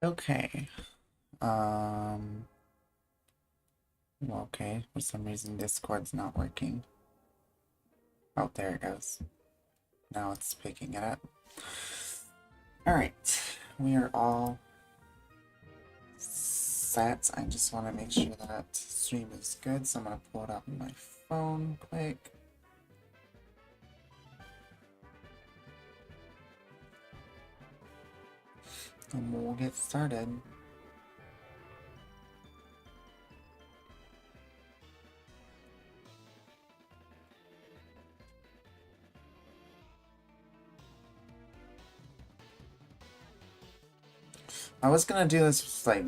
Okay. Well, okay. For some reason, Discord's not working. Oh, there it goes. Now it's picking it up. Alright. We are all set. I just want to make sure that stream is good, so I'm going to pull it up on my phone quick. And we'll get started. I was gonna do this with like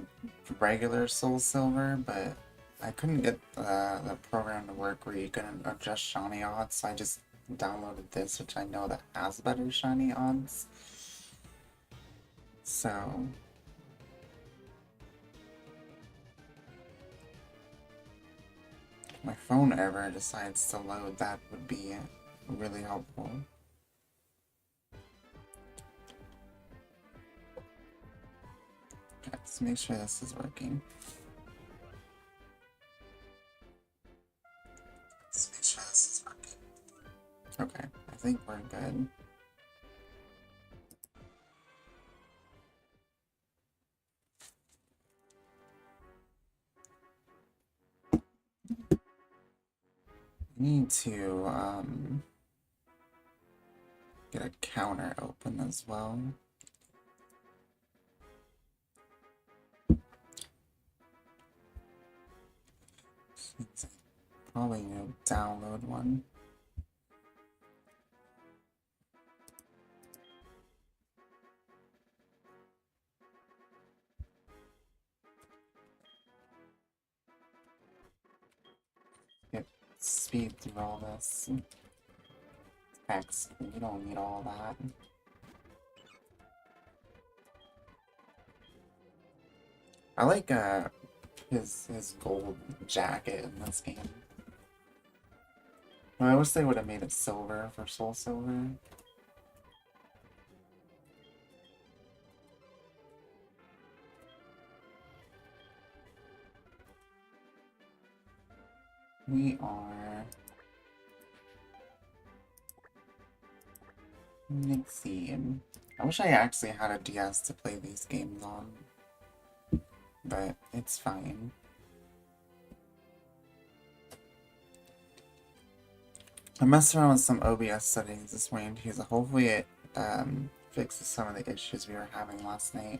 regular Soul Silver, but I couldn't get the program to work where you can adjust shiny odds, so I just downloaded this, which I know that has better shiny odds. So if my phone ever decides to load, that would be really helpful. Okay, let's make sure this is working. Let's make sure this is working. Okay, I think we're good. I need to get a counter open as well. Probably need to download one. Get speed through all this. Hex, you don't need all that. I like his gold jacket in this game. I wish they would have made it silver for Soul Silver. We are Nixie. I wish I actually had a DS to play these games on, but it's fine. I messed around with some OBS settings this morning too, so hopefully it fixes some of the issues we were having last night.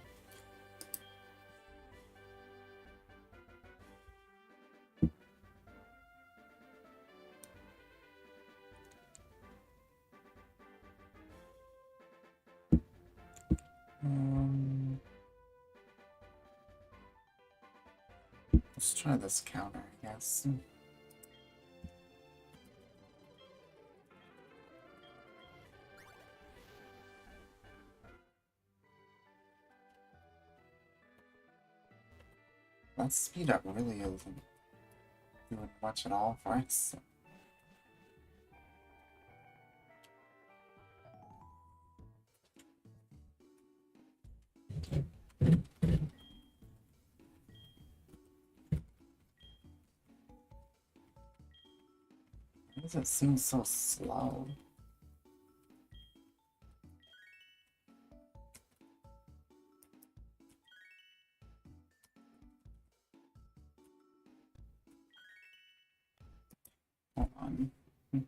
Let's try this counter, I guess. That speed up really isn't doing much at all for us. Why does it seem so slow? Hold on. I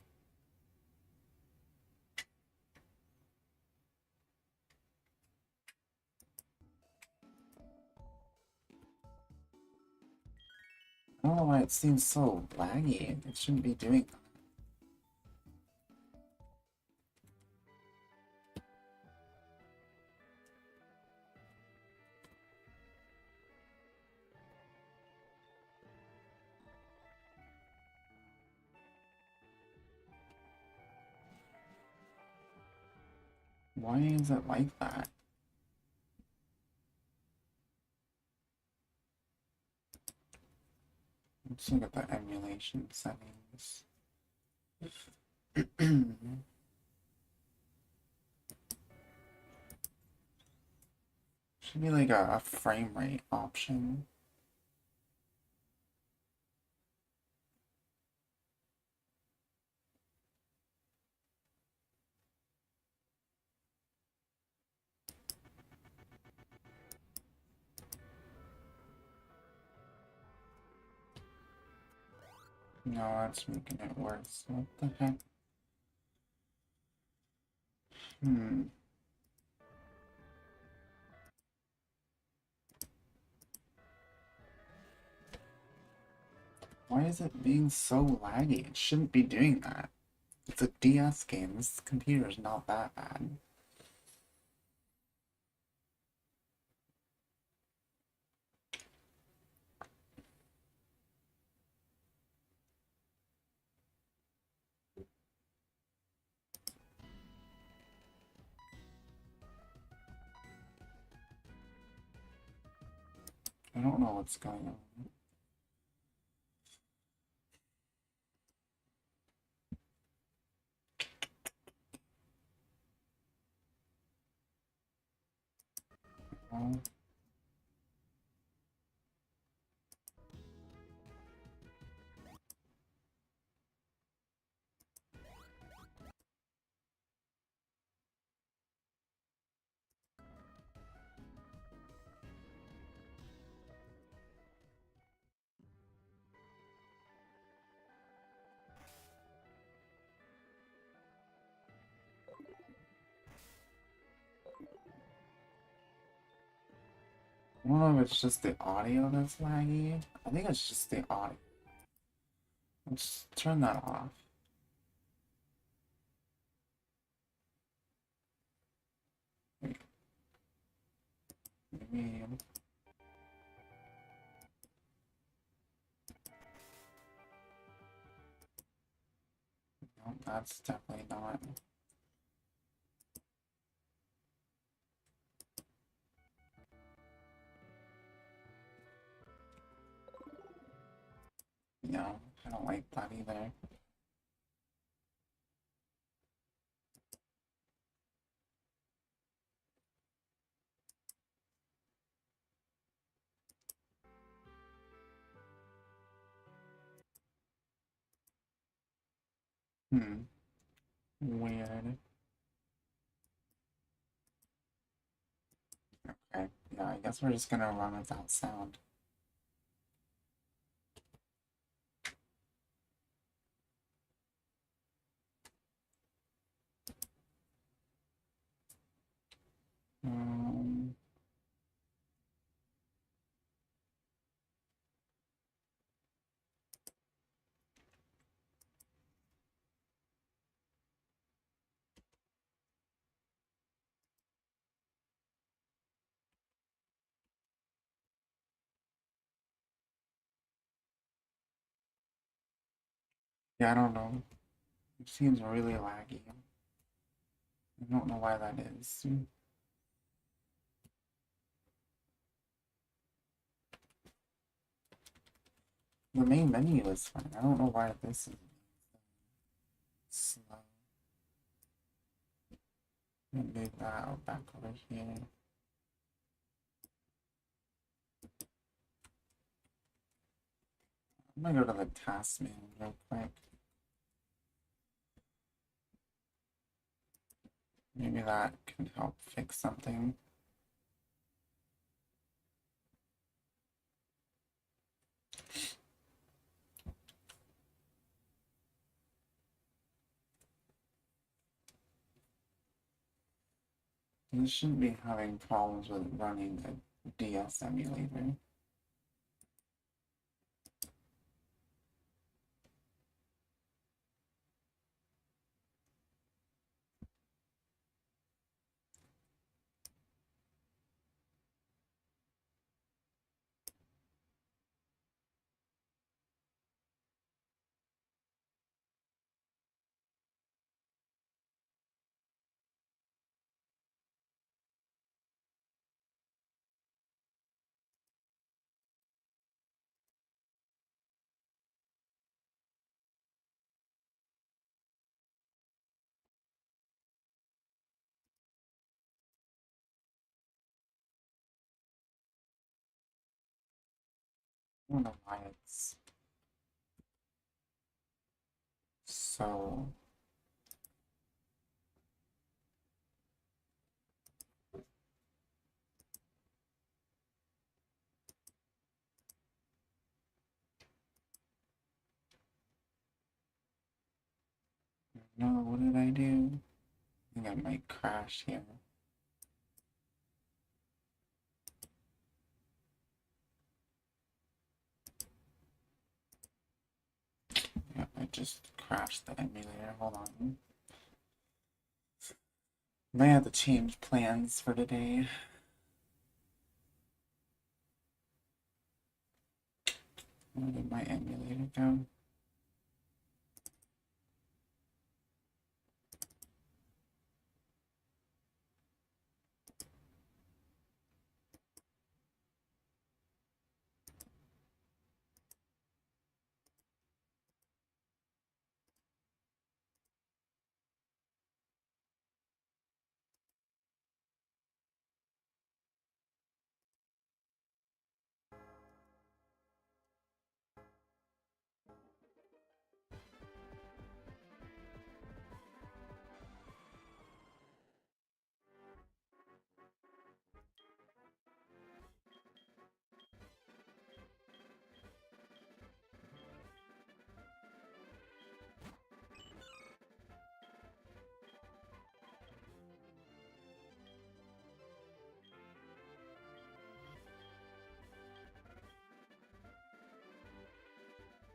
don't know why it seems so laggy. It shouldn't be doing that. Why is it like that? Let's look at the emulation settings. Should be like a frame rate option. No, that's making it worse. What the heck? Hmm. Why is it being so laggy? It shouldn't be doing that. It's a DS game. This computer is not that bad. I don't know what's going on. Well, I don't know if it's just the audio that's laggy. I think it's just the audio. Let's turn that off. Wait, maybe. No, that's definitely not. No, I don't like that either. Hmm. Weird. Okay. Yeah, I guess we're just gonna run without sound. Um. Yeah, I don't know. It seems really laggy. I don't know why that is. The main menu is fine. I don't know why this is slow. Move that back over here. I'm gonna go to the task menu real quick. Maybe that can help fix something. You shouldn't be having problems with running a DS emulator. I don't know why it's so. No, what did I do? I think I might crash here. Yeah, I just crashed the emulator. Hold on. Might have to change plans for today. Where did my emulator go?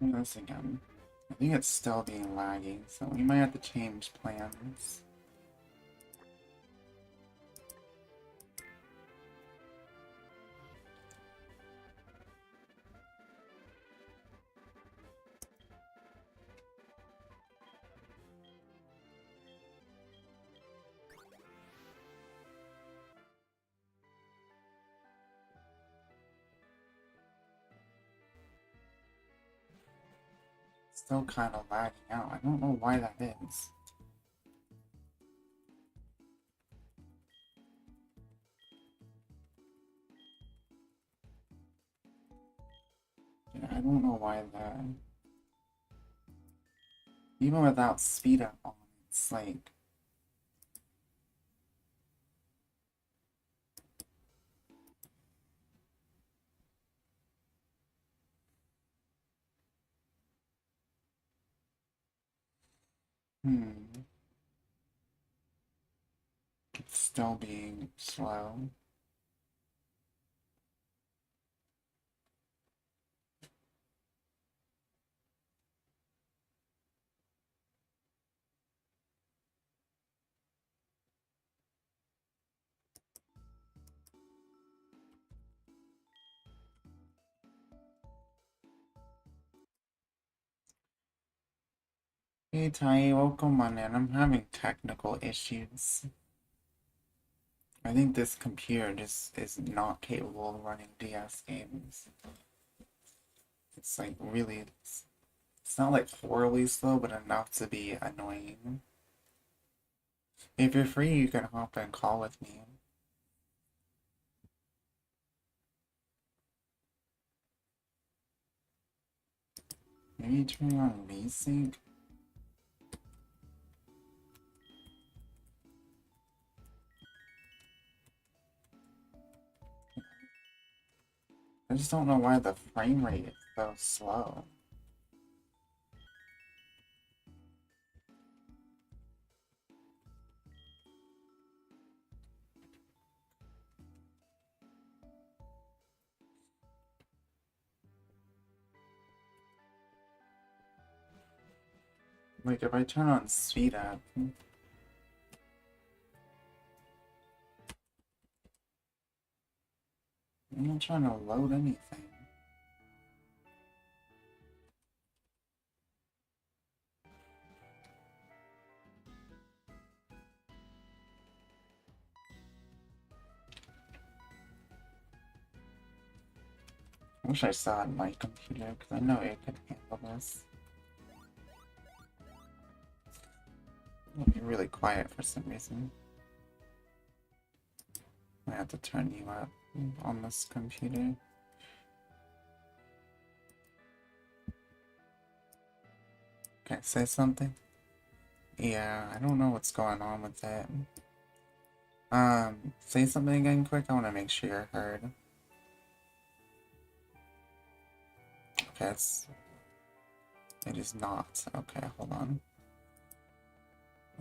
This again. I think it's still being laggy, so we might have to change plans. Still kind of lagging out. I don't know why that is. Yeah, I don't know why that. Even without speed up on, it's like. It's still being slow. Hey Tai, welcome on in. I'm having technical issues. I think this computer just is not capable of running DS games. It's like really, it's not like horribly slow, but enough to be annoying. If you're free, you can hop and call with me. Maybe turn on VSync. I just don't know why the frame rate is so slow. Like if I turn on speed up, I'm not trying to load anything. I wish I saw it on my computer because I know it could handle this. It'll be really quiet for some reason. I have to turn you up on this computer. Can I say something? Yeah, I don't know what's going on with it. Say something again quick. I want to make sure you're heard. Okay, it is not. Okay, hold on.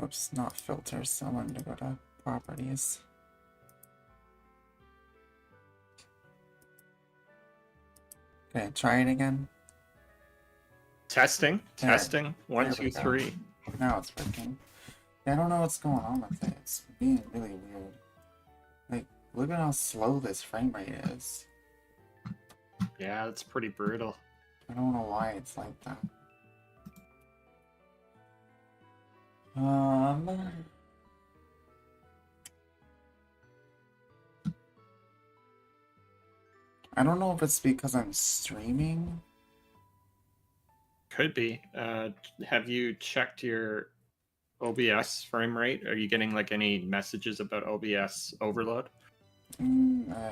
Oops, not filters. So I wanted to go to properties. Okay, try it again. Testing, There. testing. One, There we two, go. three. Now it's working. Yeah, I don't know what's going on with it. It's being really weird. Like, look at how slow this frame rate is. Yeah, that's pretty brutal. I don't know why it's like that. I don't know if it's because I'm streaming. Could be. Have you checked your OBS frame rate? Are you getting like any messages about OBS overload?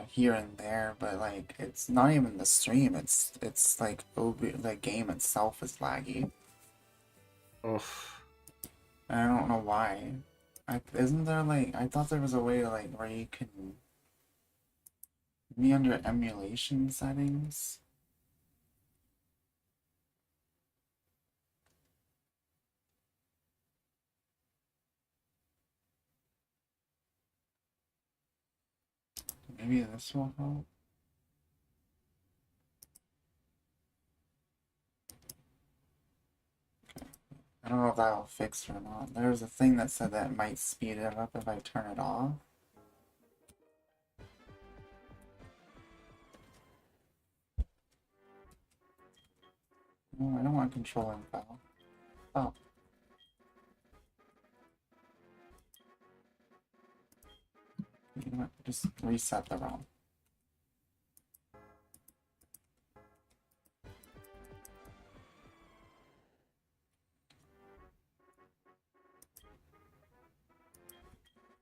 Here and there, but like it's not even the stream. It's like the game itself is laggy. Oof. I don't know why. Isn't there like I thought there was a way to like where you can be under emulation settings. Maybe this will help. I don't know if that'll fix or not. There was a thing that said that it might speed it up if I turn it off. No, I don't want control info. Oh. You know what? Just reset the ROM.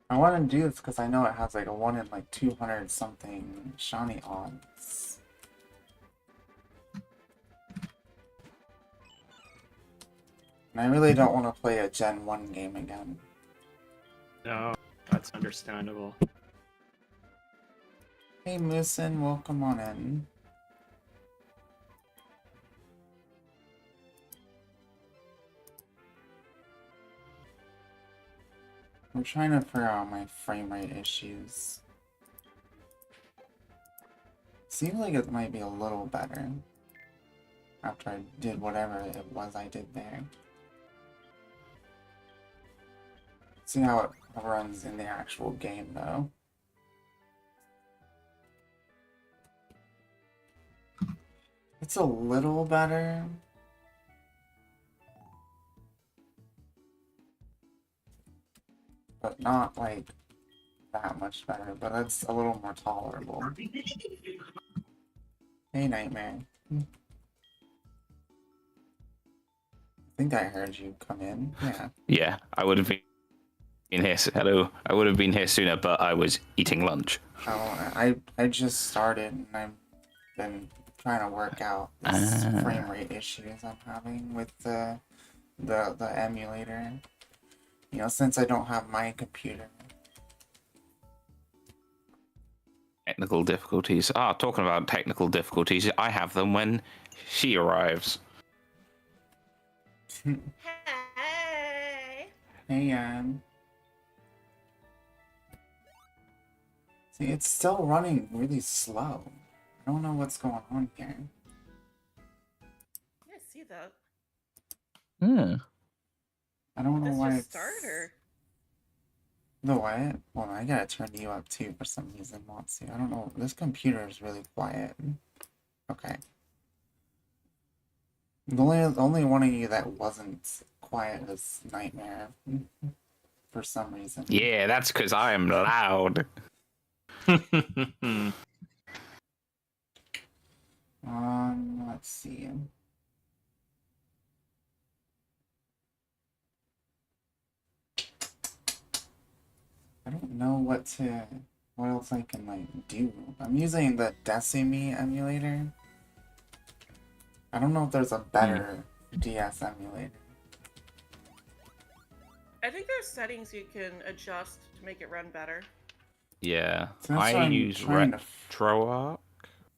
I want to do this because I know it has like a 1 in like 200 something shiny odds. And I really don't want to play a Gen 1 game again. No, that's understandable. Hey Moosin, welcome on in. I'm trying to figure out my frame rate issues. Seems like it might be a little better after I did whatever it was I did there. See how it runs in the actual game though. It's a little better. But not like that much better, but it's a little more tolerable. Hey Nightmare. I think I heard you come in. Yeah. Yeah, I would have been here. Hello, I would have been here sooner, but I was eating lunch. Oh, I just started and I've been trying to work out this frame rate issues I'm having with the emulator. You know, since I don't have my computer. Technical difficulties. Ah, talking about technical difficulties, I have them when she arrives. Hey. Hey, See, it's still running really slow. I don't know what's going on here. Yeah, I see that. Hmm. I don't know That's why your it's... starter. The what? Well, I gotta turn you up too for some reason, Motsu. I don't know. This computer is really quiet. Okay. The only one of you that wasn't quiet was Nightmare. For some reason. Yeah, that's because I am loud. Let's see. I don't know what else I can like do. I'm using the Decimi emulator. I don't know if there's a better DS emulator. I think there's settings you can adjust to make it run better. Yeah, So that's I what I'm use trying to. RetroArch,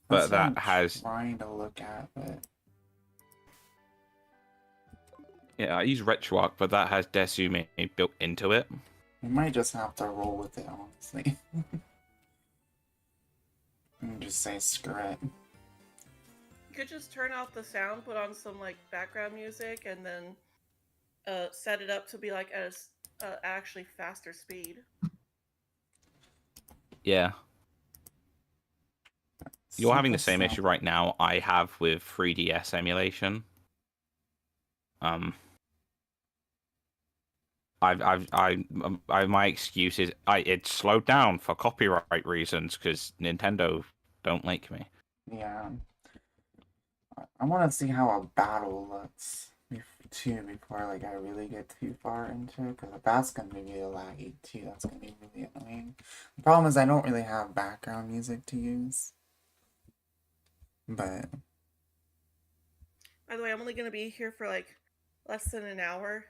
That's but what I'm that has trying to look at, but I use RetroArch, but that has Desume built into it. we might just have to roll with it, honestly. And just say screw it. You could just turn off the sound, put on some like background music, and then set it up to be like at a actually faster speed. Yeah, you're having the same Super issue right now I have with 3DS emulation. My excuse is it's slowed down for copyright reasons because Nintendo don't like me. Yeah. I want to see how a battle looks too before like I really get too far into it, because that's gonna be really laggy too. That's gonna be really annoying. The problem is I don't really have background music to use, but By the way, I'm only going to be here for like less than an hour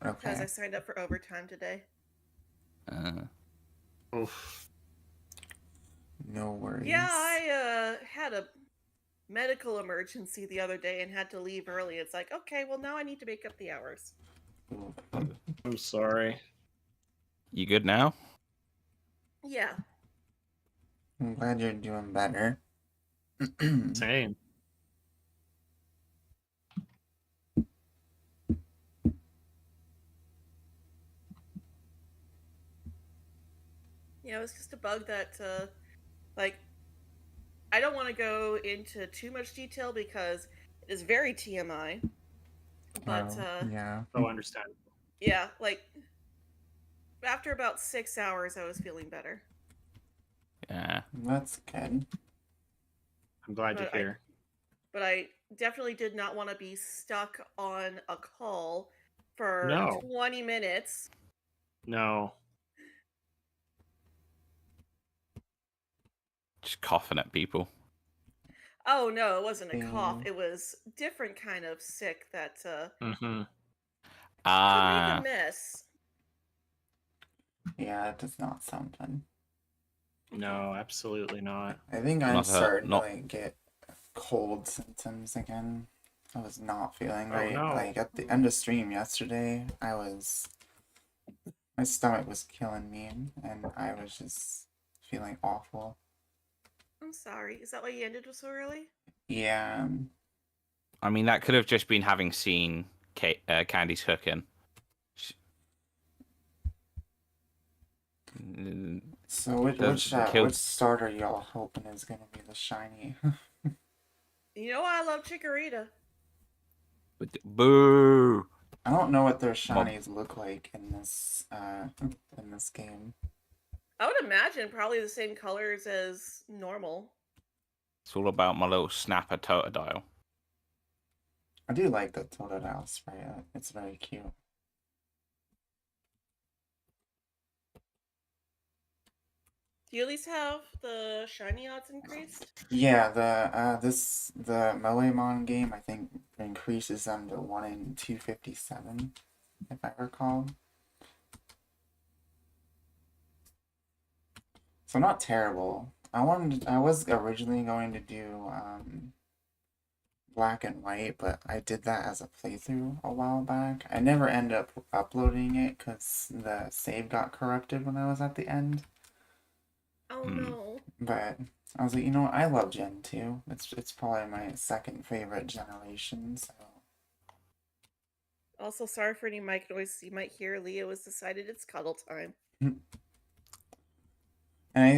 because I okay. signed up for overtime today. Oof. No worries. Yeah, I had a medical emergency the other day and had to leave early. It's like, okay, well now I need to make up the hours. Ooh. I'm sorry. You good now? Yeah. I'm glad you're doing better. Same. Yeah, it was just a bug that, like, I don't want to go into too much detail because it is very TMI. But, Yeah. So understandable. yeah, like, after about 6 hours, I was feeling better. Yeah. That's good. I'm glad you're But here. But I definitely did not want to be stuck on a call for No. 20 minutes. No. Just coughing at people. Oh no, it wasn't a cough. Mm. It was different kind of sick that Mm-hmm. could make Ah, a mess. Yeah, it does not sound fun. No, absolutely not. I think I'm Not starting to not. like get cold symptoms again. I was not feeling Oh, great. no. Like at the end of stream yesterday, my stomach was killing me, and I was just feeling awful. I'm sorry. Is that why you ended so early? Yeah, I mean, that could have just been having seen Candy's cooking. so which Killed. which starter y'all hoping is gonna be the shiny? You know I love Chikorita. Boo! I don't know what their Well, shinies look like in this game. I would imagine probably the same colors as normal. it's all about my little snapper Totodile. I do like the Totodile spray. It's very cute. Do you at least have the shiny odds increased? Yeah, the Moemon game I think increases them to 1 in 257, if I recall. So not terrible. I was originally going to do black and white, but I did that as a playthrough a while back. I never ended up uploading it because the save got corrupted when I was at the end. Oh no. But I was like, you know what? I love Gen 2. It's probably my second favorite generation, so Also, sorry for any mic noises you might hear. Leo has decided it's cuddle time. and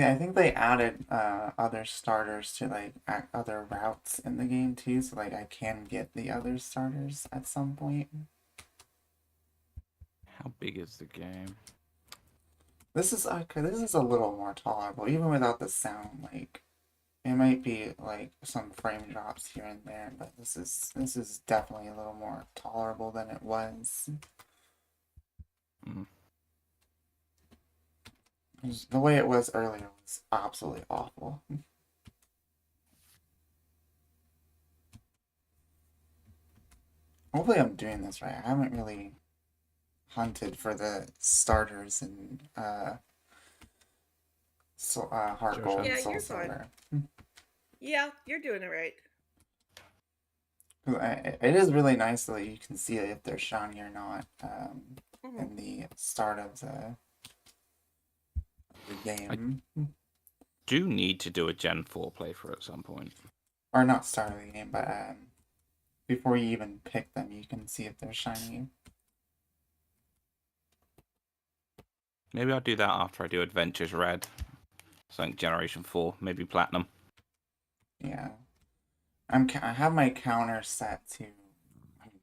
I think they added other starters to like other routes in the game too, so like I can get the other starters at some point. How big is the game? This is okay. This is a little more tolerable, even without the sound. Like it might be like some frame drops here and there, but this is definitely a little more tolerable than it was. Mm. The way it was earlier was absolutely awful. Hopefully I'm doing this right. I haven't really hunted for the starters in Heart Gold and Yeah, Soul you're fine. Silver. Yeah, you're doing it right. It is really nice that you can see if they're shiny or not Mhm. in the start of the game. Do need to do a Gen 4 playthrough at some point. Or not start of the game, but before you even pick them, you can see if they're shiny. Maybe I'll do that after I do Adventures Red. Something Generation 4, maybe Platinum. Yeah. I have my counter set to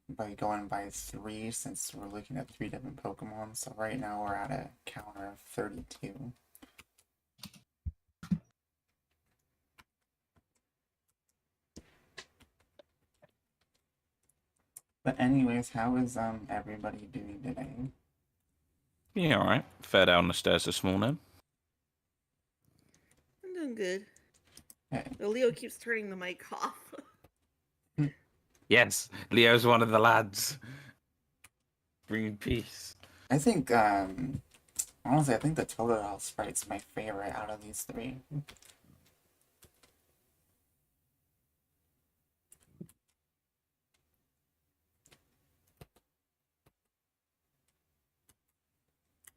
by going by 3 since we're looking at 3 different Pokemon. So right now we're at a counter of 32. But anyways, how is everybody doing today? Yeah, alright. Fell down the stairs this morning. I'm doing good. Hey. The Leo keeps turning the mic off. Yes, Leo's one of the lads. Bringing peace. I think honestly I think the Totodile sprite's my favorite out of these 3.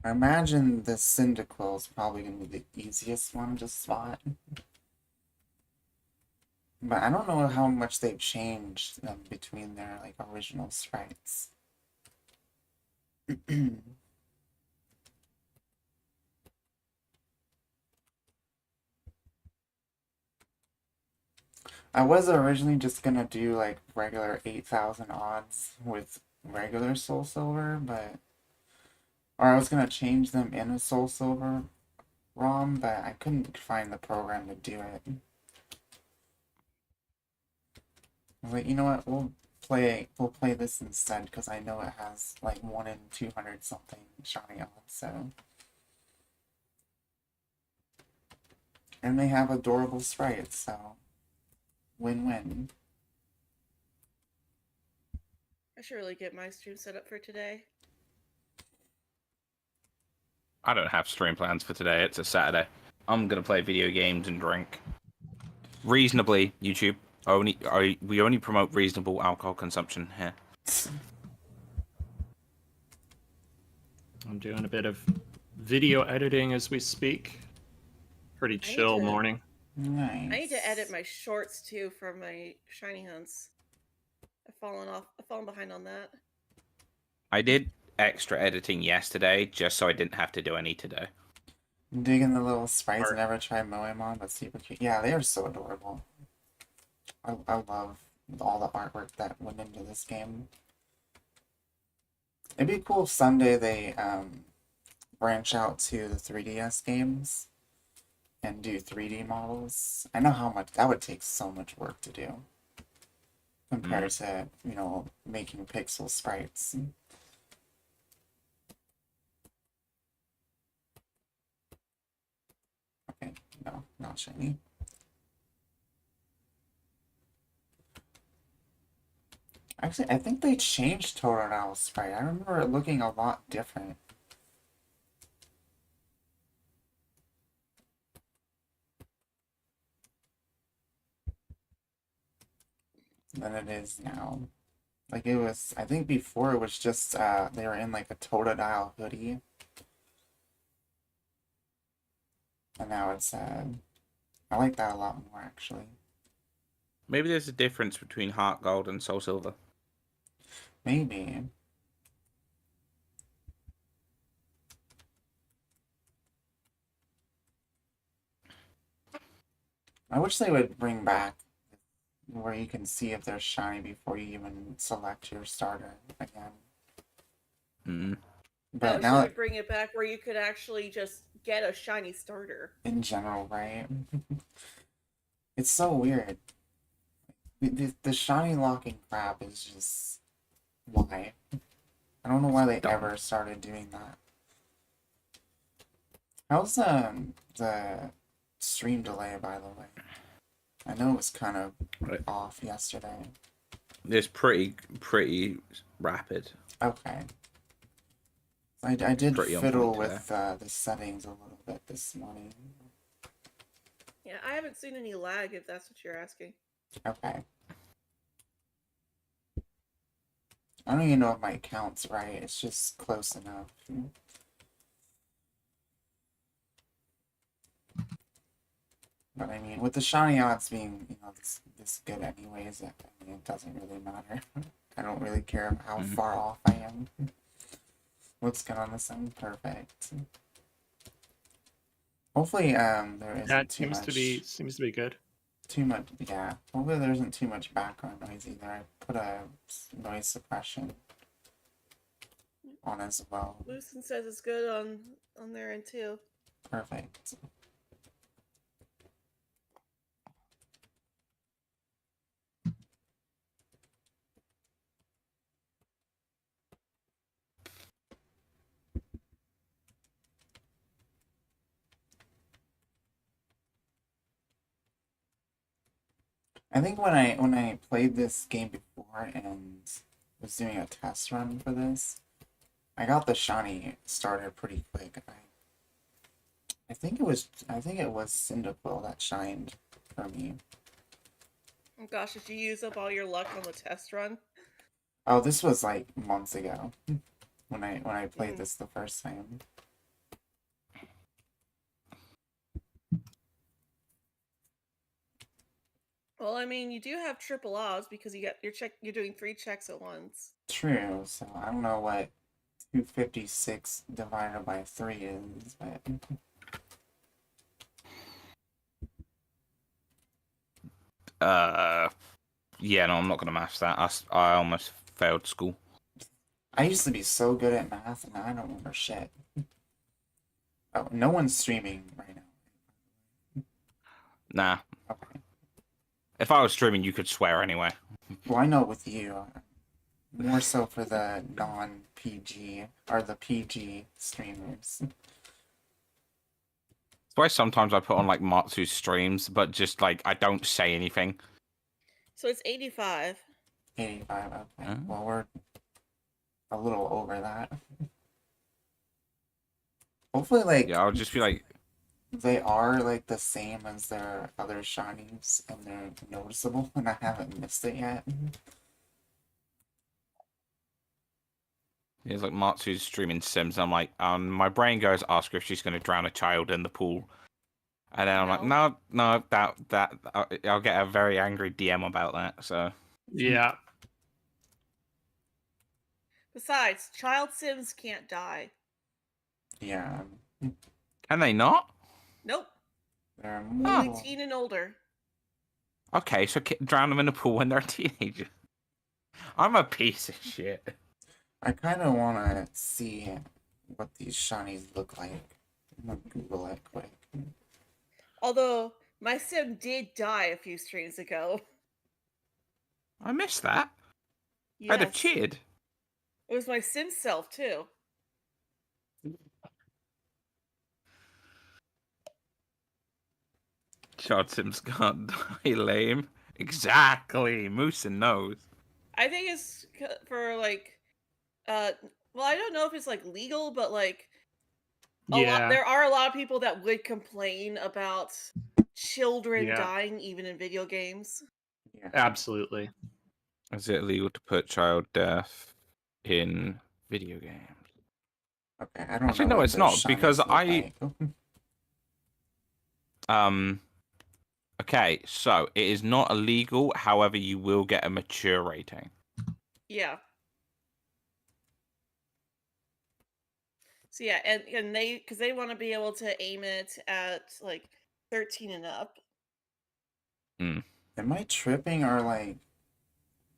I imagine the Cyndaquil is probably going to be the easiest one to spot. But I don't know how much they've changed between their like original sprites. I was originally just gonna do like regular 8,000 odds with regular Soul Silver, or I was gonna change them in a Soul Silver ROM, but I couldn't find the program to do it. I was like, you know what, we'll play this instead because I know it has like 1 in 200 something shiny odds, so. And they have adorable sprites, so win-win. I should really get my stream set up for today. I don't have stream plans for today. It's a Saturday. I'm gonna play video games and drink. Reasonably, YouTube. We only promote reasonable alcohol consumption here. I'm doing a bit of video editing as we speak. Pretty chill morning. Nice. I need to edit my shorts too for my shiny hunts. I've fallen behind on that. I did extra editing yesterday just so I didn't have to do any today. Digging the little sprites. I never tried Moemon, but super cute. Yeah, they are so adorable. I love all the artwork that went into this game. It'd be cool if someday they branch out to the 3DS games and do 3D models. I know how much that would take so much work to do compared to, you know, making pixel sprites. Okay, no, not shiny. Actually, I think they changed Totodile's sprite. I remember it looking a lot different. Than it is now. Like it was, I think before it was just, they were in like a Totodile hoodie. And now it's, I like that a lot more actually. Maybe there's a difference between Heart Gold and Soul Silver. Maybe. I wish they would bring back where you can see if they're shiny before you even select your starter again. But now should bring it back where you could actually just get a shiny starter. In general, right? It's so weird. The shiny locking crap is just why. I don't know why they ever started doing that. How's the stream delay, by the way? I know it was kind of off yesterday. It's pretty rapid. Okay. I did Pretty on fiddle point with the settings a little bit this morning. Yeah, I haven't seen any lag if that's what you're asking. Okay. I don't even know if my count's right. It's just close enough. But I mean, with the shiny odds being, this good anyways, I mean, it doesn't really matter. I don't really care how far off I am. Looks good on the sun. Perfect. Hopefully, there Yeah, isn't it too seems much. to be good. Too much, yeah. Hopefully there isn't too much background noise either. I put a noise suppression on as well. Lucen says it's good on their end too. Perfect. I think when I played this game before and was doing a test run for this, I got the shiny started pretty quick. I think it was Cyndaquil that shined for me. Oh gosh, did you use up all your luck on the test run? Oh, this was like months ago when I played this the first time. Well, I mean, you do have triple odds because you're doing 3 checks at once. True, so I don't know what 256 divided by 3 is, but Yeah, no, I'm not gonna math that. I almost failed school. I used to be so good at math and now I don't remember shit. Oh, no one's streaming right now. Nah. Okay. If I was streaming, you could swear anyway. Well, I know with you. More so for the non-PG or the PG streamers. That's why sometimes I put on like Matsu's streams, but just like I don't say anything. So it's 85. 85, okay. Oh. Well, we're a little over that. Hopefully, like, Yeah, I'll just be like, they are like the same as their other shinies and they're noticeable and I haven't missed it yet. it's like Matsu's streaming Sims. I'm like, my brain goes, ask her if she's gonna drown a child in the pool. And then I'm like, no, that I'll get a very angry DM about that. So Yeah. Besides, child sims can't die. Yeah. can they not? Nope. They're Only more... teen and older. Okay, so drown them in a pool when they're a teenager. I'm a piece of shit. I kind of want to see what these shinies look like. I'm gonna Google it quick. Although, my sim did die a few streams ago. I missed that. Yes. I'd have cheered. It was my sim self, too. Child Sims can't die, lame. Exactly. Moosin knows. I think it's for, like, well, I don't know if it's, like, legal, but, like, Yeah. there are a lot of people that would complain about children Yeah. dying even in video games. Yeah. Absolutely. Is it illegal to put child death in video games? Okay, I don't Actually, know no, what it's their not, shinies because look I- like. Okay, so it is not illegal. However, you will get a mature rating. Yeah. So yeah, and because they want to be able to aim it at like 13 and up. Am I tripping or like,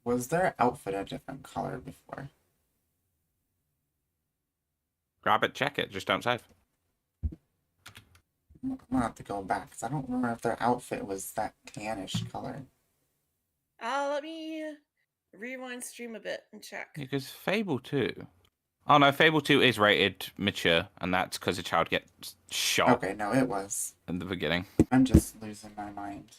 was their outfit a different color before? Grab it, check it. Just don't save. I'm gonna have to go back because I don't remember if their outfit was that tannish color. Let me rewind stream a bit and check. Because Fable 2. Oh no, Fable 2 is rated mature, and that's because a child gets shot Okay, no, it was. in the beginning. I'm just losing my mind.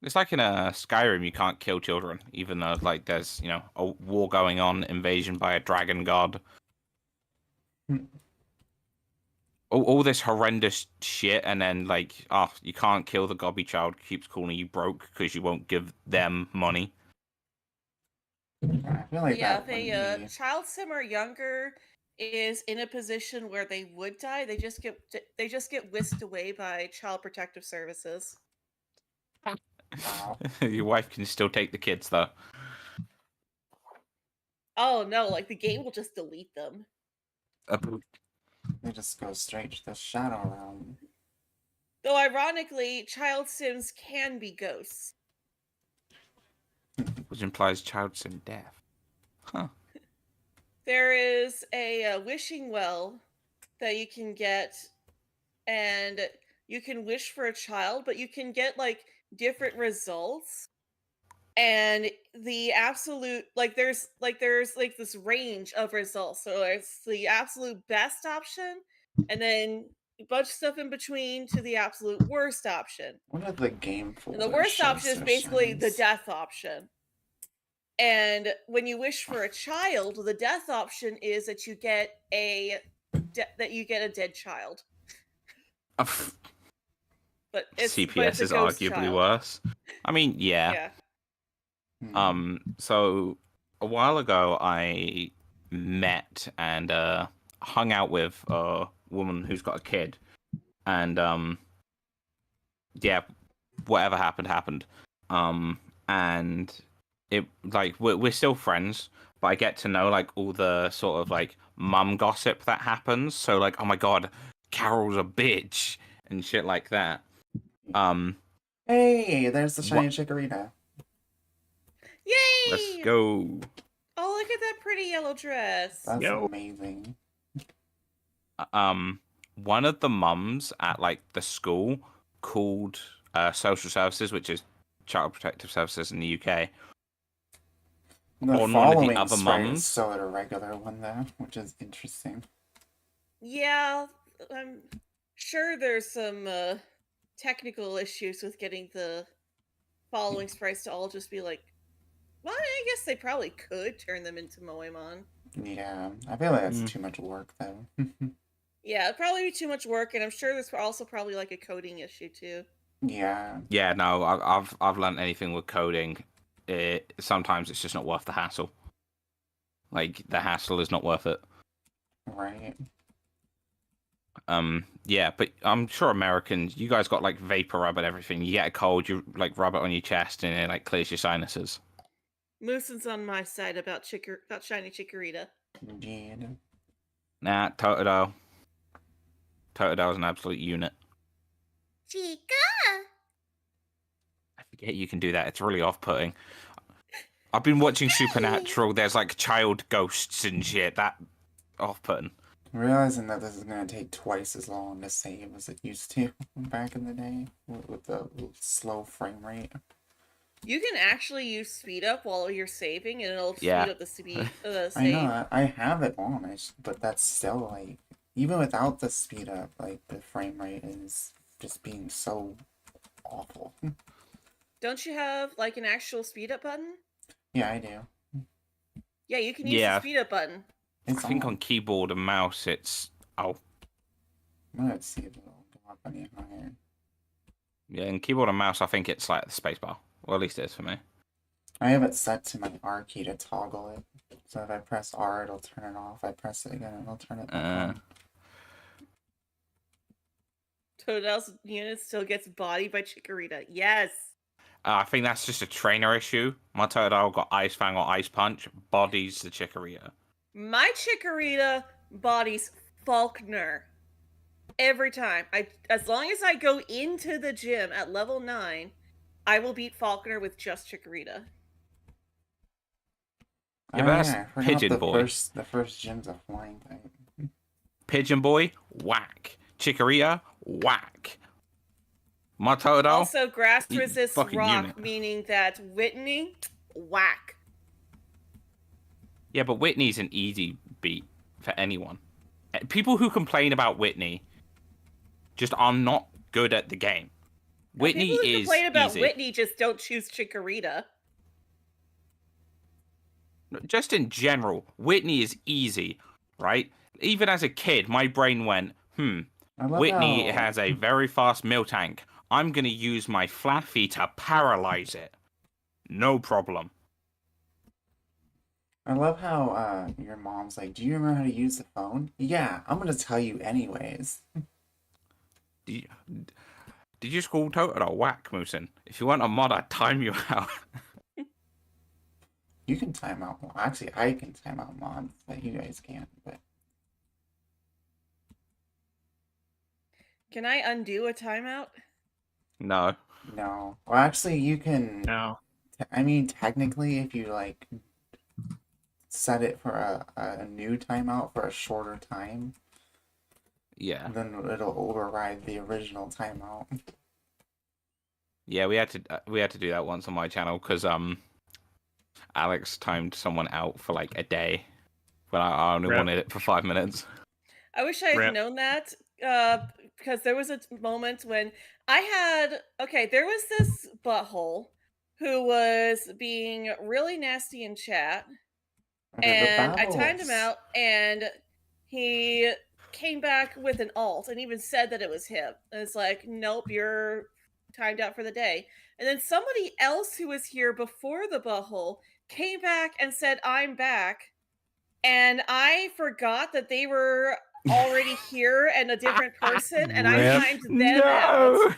It's like in a Skyrim, you can't kill children, even though like there's a war going on, invasion by a dragon god. All this horrendous shit, and then like, oh, you can't kill the gobby child. Keeps calling you broke because you won't give them money. I feel like Yeah, that if a wouldn't be. child sim or younger is in a position where they would die, they just get whisked away by Child Protective Services. Wow. Your wife can still take the kids though. Oh no, like the game will just delete them. They just go straight to the shadow realm. Though ironically, child sims can be ghosts. Which implies child sim death. Huh. There is a wishing well that you can get, and you can wish for a child, but you can get like different results. And the absolute there's this range of results. So it's the absolute best option, and then a bunch of stuff in between to the absolute worst option. What are the game And the folder worst shows option is for basically the Shinies? death option. And when you wish for a child, the death option is that you get a dead child. But it's CPS a is ghost arguably child. worse. I mean, yeah. Yeah. So a while ago, I met and hung out with a woman who's got a kid, and yeah, whatever happened. And it like we're still friends, but I get to know like all the sort of like mum gossip that happens. So like, oh my god, Carol's a bitch and shit like that. Hey, there's the shiny What? Chikorita. Yay! Let's go. Oh, look at that pretty yellow dress. That's Yo. amazing. One of the mums at like the school called social services, which is child protective services in the UK. The On one of the following other sprite mums? is still at a regular one though, which is interesting. Yeah, I'm sure there's some technical issues with getting the following sprites to all just be like, well, I guess they probably could turn them into Moemon. Yeah, I feel like that's Mm. too much work though. Yeah, it'd probably be too much work, and I'm sure there's also probably like a coding issue too. Yeah. Yeah, no, I've learned anything with coding. Sometimes it's just not worth the hassle. Like the hassle is not worth it. Right. Yeah, but I'm sure Americans, you guys got like vapor rub and everything. You get a cold, you like rub it on your chest, and it like clears your sinuses. Moosen's on my side about shiny Chikorita. Indeed. Nah, Totodile. Totodile's an absolute unit. Chica! I forget you can do that. It's really off-putting. I've been watching Supernatural. There's like child ghosts and shit. That off-putting. Realizing that this is gonna take twice as long to save as it used to back in the day with the slow frame rate. You can actually use speed up while you're saving, and it'll Yeah. speed up the speed the I save. know, I have it on it, but that's still like, even without the speed up, like the frame rate is just being so awful. Don't you have like an actual speed up button? Yeah, I do. Yeah, you can use Yeah. the speed up button. It's I think on keyboard and mouse, it's Let's see if it'll go up any higher. yeah, and keyboard and mouse. I think it's like the spacebar. Well, at least it is for me. I have it set to my R key to toggle it. So if I press R, it'll turn it off. I press it again, it'll turn it back on. Totodile's unit still gets bodied by Chikorita. Yes. I think that's just a trainer issue. My Totodile got Ice Fang or Ice Punch, bodies the Chikorita. My Chikorita bodies Faulkner. Every time. As long as I go into the gym at level 9, I will beat Faulkner with just Chikorita. Yeah, but that's I forgot Pigeon the Boy. the first gym's a flying type. Pigeon Boy, whack. Chikorita, whack. My Totodile, Also, grass you resists fucking rock, unit. meaning that Whitney, whack. yeah, but Whitney's an easy beat for anyone. People who complain about Whitney just are not good at the game. Whitney People who is complain about easy. Whitney just don't choose Chikorita. Just in general, Whitney is easy, right? Even as a kid, my brain went, I love Whitney how has a very fast Miltank. I'm going to use my Flaffy to paralyze it. No problem. I love how your mom's like, do you remember how to use the phone? Yeah, I'm gonna tell you anyways. Did you just call Totoro whack, Moosin? If you want a mod, I'd time you out. You can time out. Well, actually, I can time out mods, but you guys can't. But Can I undo a timeout? No. no. Well, actually, you can. No. I mean, technically, if you like set it for a new timeout for a shorter time, Yeah. then it'll override the original timeout. Yeah, we had to do that once on my channel because Alex timed someone out for like a day when I only Rip. wanted it for 5 minutes. I wish I had Rip. known that, because there was a moment when I had. Okay, there was this butthole who was being really nasty in chat, Okay, and I timed him out, and he came back with an alt and even said that it was him. And it's like, nope, you're timed out for the day. And then somebody else who was here before the butthole came back and said, I'm back. And I forgot that they were already here and a different person, and I Rip. timed them out.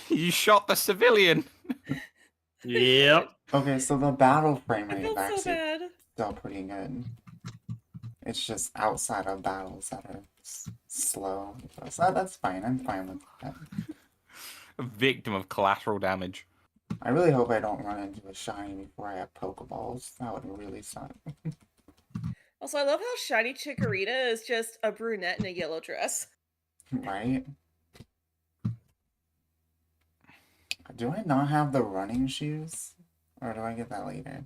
You shot the civilian. Yep. Okay, so the battle frame I rate felt so actually bad. still pretty good. It's just outside of battles that are slow. So that's fine. I'm fine with that. A victim of collateral damage. I really hope I don't run into a shiny before I have Pokeballs. That would really suck. Also, I love how shiny Chikorita is just a brunette in a yellow dress. Right? Do I not have the running shoes? Or do I get that later?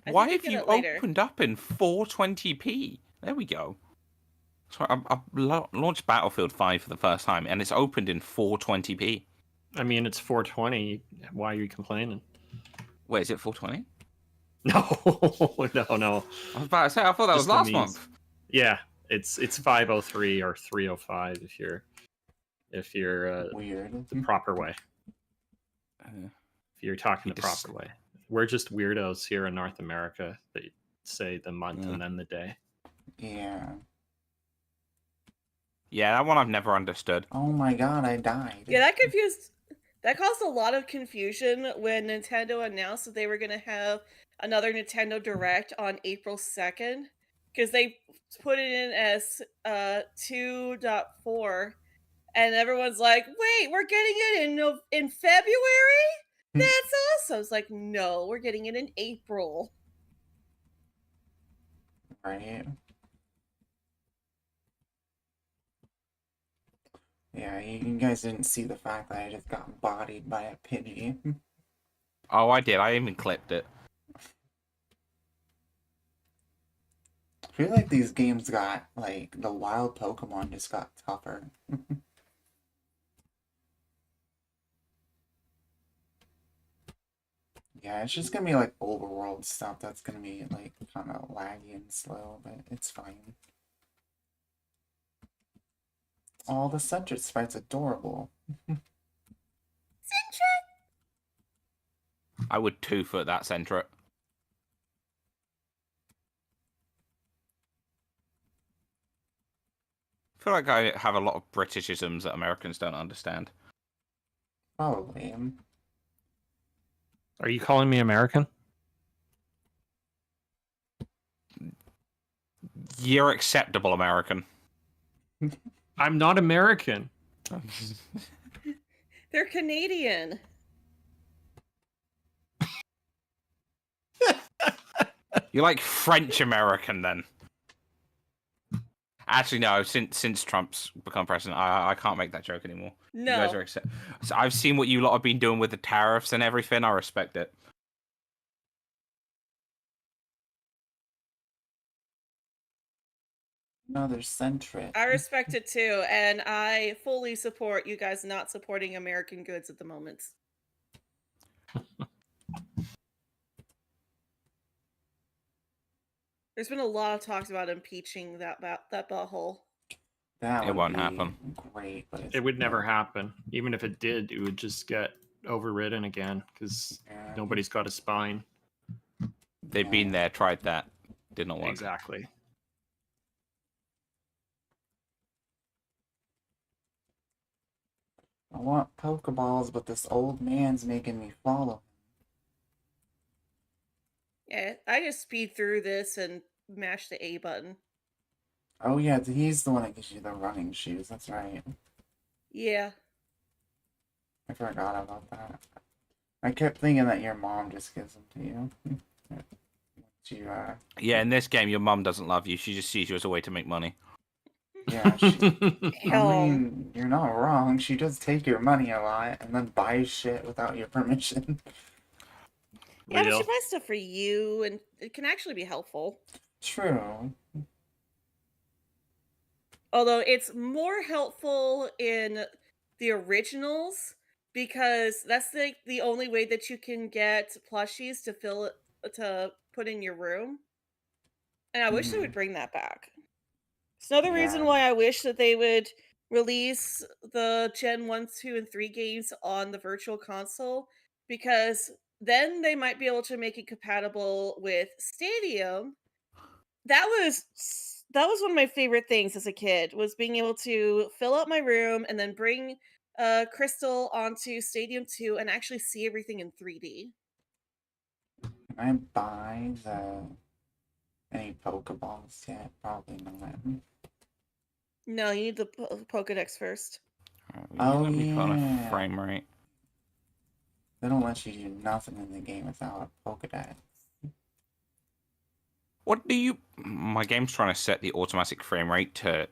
I Why think have you you get it later. opened up in 420p? There we go. So I launched Battlefield 5 for the first time, and it's opened in 420p. I mean, it's 420. Why are you complaining? Wait, is it 420? No, no. I was about to say, I thought that was Just on last these. month. Yeah, it's 503 or 305 if you're Weird. the proper way. If you're talking You the just- proper way. We're just weirdos here in North America that say the month Yeah. and then the day. Yeah. Yeah, that one I've never understood. Oh my god, I died. Yeah, that caused a lot of confusion when Nintendo announced that they were going to have another Nintendo Direct on April 2nd, because they put it in as 2.4, and everyone's like, wait, we're getting it in February? That's awesome. It's like, no, we're getting it in April. Right? Yeah, you guys didn't see the fact that I just got bodied by a Pidgey. Oh, I did. I even clipped it. I feel like these games got, like, the wild Pokemon just got tougher. Yeah, it's just gonna be like overworld stuff that's gonna be like kind of laggy and slow, but it's fine. Oh, the Sentret sprite's adorable. I would 2-foot that Centret. I feel like I have a lot of Britishisms that Americans don't understand. Probably. Are you calling me American? You're acceptable, American. I'm not American. They're Canadian. You're like French American then. Actually, no. Since Trump's become president, I can't make that joke anymore. No. You guys are so I've seen what you lot have been doing with the tariffs and everything. I respect it. No, they're centric. I respect it too, and I fully support you guys not supporting American goods at the moment. There's been a lot of talks about impeaching that butthole. That It would won't be happen. great, but it's It would never happen. Even if it did, it would just get overridden again because Yeah. nobody's got a spine. They've been Yeah. there, tried that. Did not work. Exactly. I want Pokeballs, but this old man's making me follow. Yeah, I just speed through this and mash the A button. Oh yeah, he's the one that gives you the running shoes. That's right. Yeah. I forgot about that. I kept thinking that your mom just gives them to you. you, Yeah, in this game, your mum doesn't love you. She just sees you as a way to make money. yeah. I Hell. mean, you're not wrong. She does take your money a lot and then buys shit without your permission. Yeah, but Real. she buys stuff for you, and it can actually be helpful. True. Although it's more helpful in the originals because that's the only way that you can get plushies to put in your room. And I wish they would bring that back. It's another reason Yeah. why I wish that they would release the Gen 1, 2, and 3 games on the virtual console because then they might be able to make it compatible with Stadium. That was one of my favorite things as a kid was being able to fill out my room and then bring Crystal onto Stadium 2 and actually see everything in 3D. Can I buy any Pokeballs yet? Probably not. No, you need the Pokedex first. Oh, Let me put on a yeah. frame rate. They don't let you do nothing in the game without a Pokedex. What do you... My game's trying to set the automatic frame rate to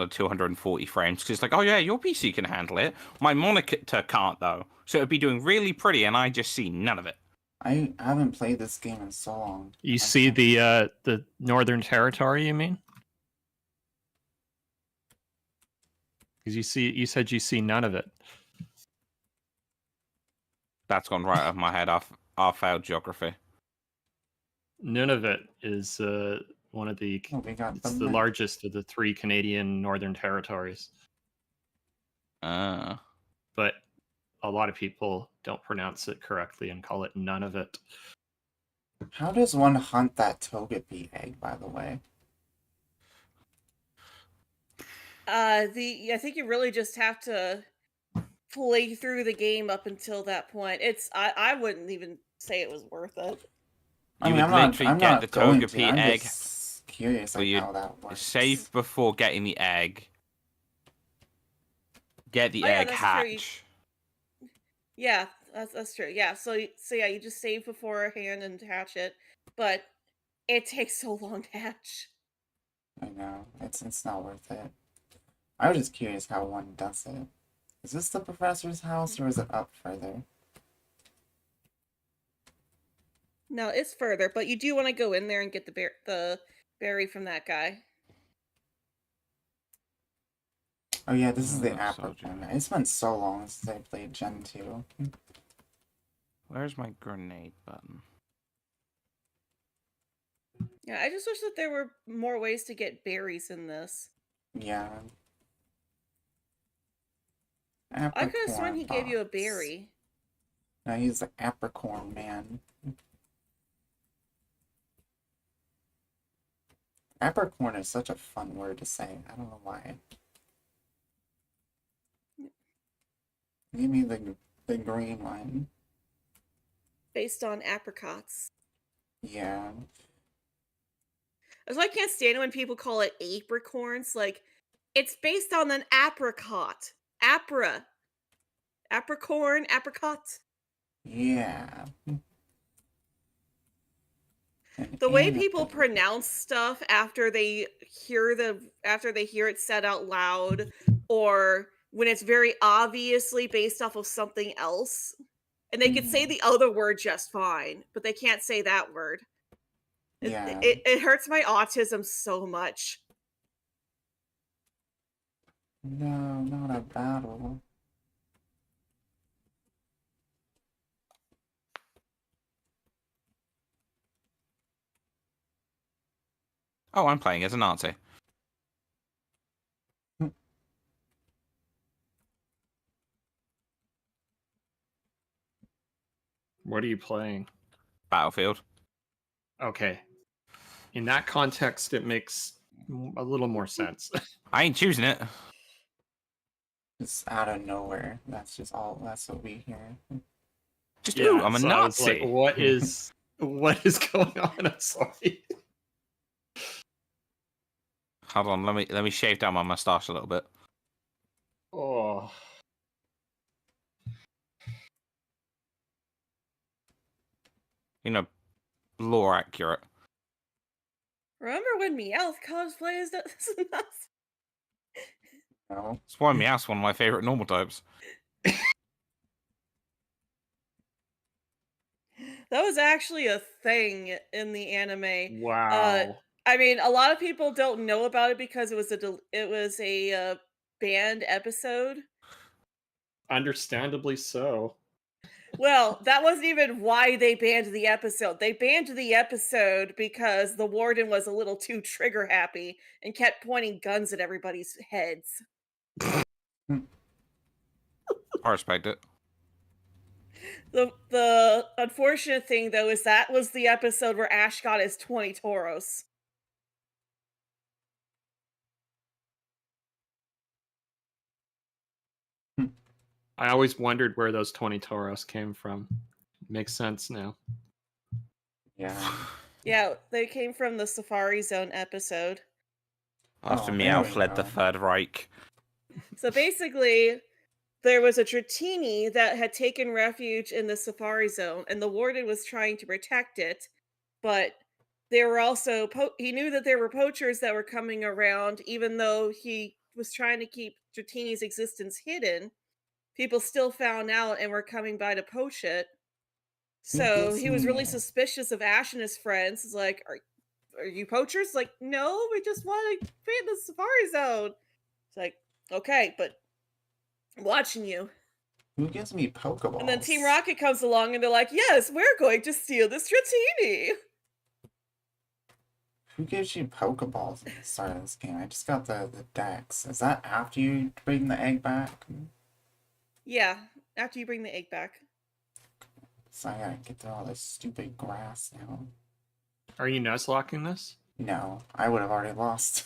240 frames, because it's like, oh yeah, your PC can handle it. My monitor can't, though. So it'd be doing really pretty, and I just see none of it. I haven't played this game in so long. You see the Northern Territory, you mean? Because you said you see none of it. That's gone right off my head. I failed geography. None of it is one of the. Oh, we got It's the largest of the 3 Canadian Northern Territories. Uh, But a lot of people don't pronounce it correctly and call it none of it. How does one hunt that Togepi egg, by the way? I think you really just have to play through the game up until that point. I wouldn't even say it was worth it. I You mean, would I'm literally not get the going to. Togepi I'm egg, just curious but like you'd how that works. save before getting the egg. Get the Oh, yeah, egg, that's true. hatch. Yeah, that's true. Yeah, so yeah, you just save beforehand and hatch it, but it takes so long to hatch. I know. It's not worth it. I was just curious how one does it. Is this the professor's house or is it up further? No, it's further, but you do want to go in there and get the berry from that guy. Oh yeah, this is the that's so Apricot. It's been so long since I played Gen 2. Where's my grenade button? Yeah, I just wish that there were more ways to get berries in this. Yeah. I could have sworn he gave you a box. berry. No, he's the Apricorn man. Apricorn is such a fun word to say. I don't know why. Give me the green one. Based on apricots. Yeah. That's why I can't stand it when people call it apricorns. Like, it's based on an apricot. Apricorn, apricot. Yeah. The way people pronounce stuff after they hear it said out loud, or when it's very obviously based off of something else, and they can say the other word just fine, but they can't say that word. Yeah. It hurts my autism so much. No, not a battle. Oh, I'm playing as a Nazi. What are you playing? Battlefield. Okay. In that context, it makes a little more sense. I ain't choosing it. Just out of nowhere. That's just all. That's what we hear. Just Yeah, ooh, I'm a so I was like, Nazi. what is going on? I'm sorry. Hold on, let me shave down my mustache a little bit. Oh. You know, lore accurate. Remember when Meowth cosplay is nuts? No. That's why Meowth's one of my favorite normal types. That was actually a thing in the anime. Wow. I mean, a lot of people don't know about it because it was a banned episode. Understandably so. Well, that wasn't even why they banned the episode. They banned the episode because the warden was a little too trigger happy and kept pointing guns at everybody's heads. I respect it. The unfortunate thing though is that was the episode where Ash got his 20 Tauros. I always wondered where those 20 Tauros came from. Makes sense now. Yeah. Yeah, they came from the Safari Zone episode. After Oh, Meow there we fled the go. Third Reich. So basically, there was a Dratini that had taken refuge in the Safari Zone, and the warden was trying to protect it, but there were also he knew that there were poachers that were coming around, even though he was trying to keep Dratini's existence hidden. People still found out and were coming by to poach it. So gives he was really me- suspicious of Ash and his friends. He's like, are you poachers? Like, no, we just want to be in the Safari Zone. It's like, okay, but I'm watching you. Who gives me Pokeballs? And then Team Rocket comes along and they're like, yes, we're going to steal this Dratini. Who gives you Pokeballs at the start of this game? I just got the Dex. Is that after you bring the egg back? Yeah, after you bring the egg back. So I gotta get through all this stupid grass now. Are you nuzlocking this? No, I would have already lost.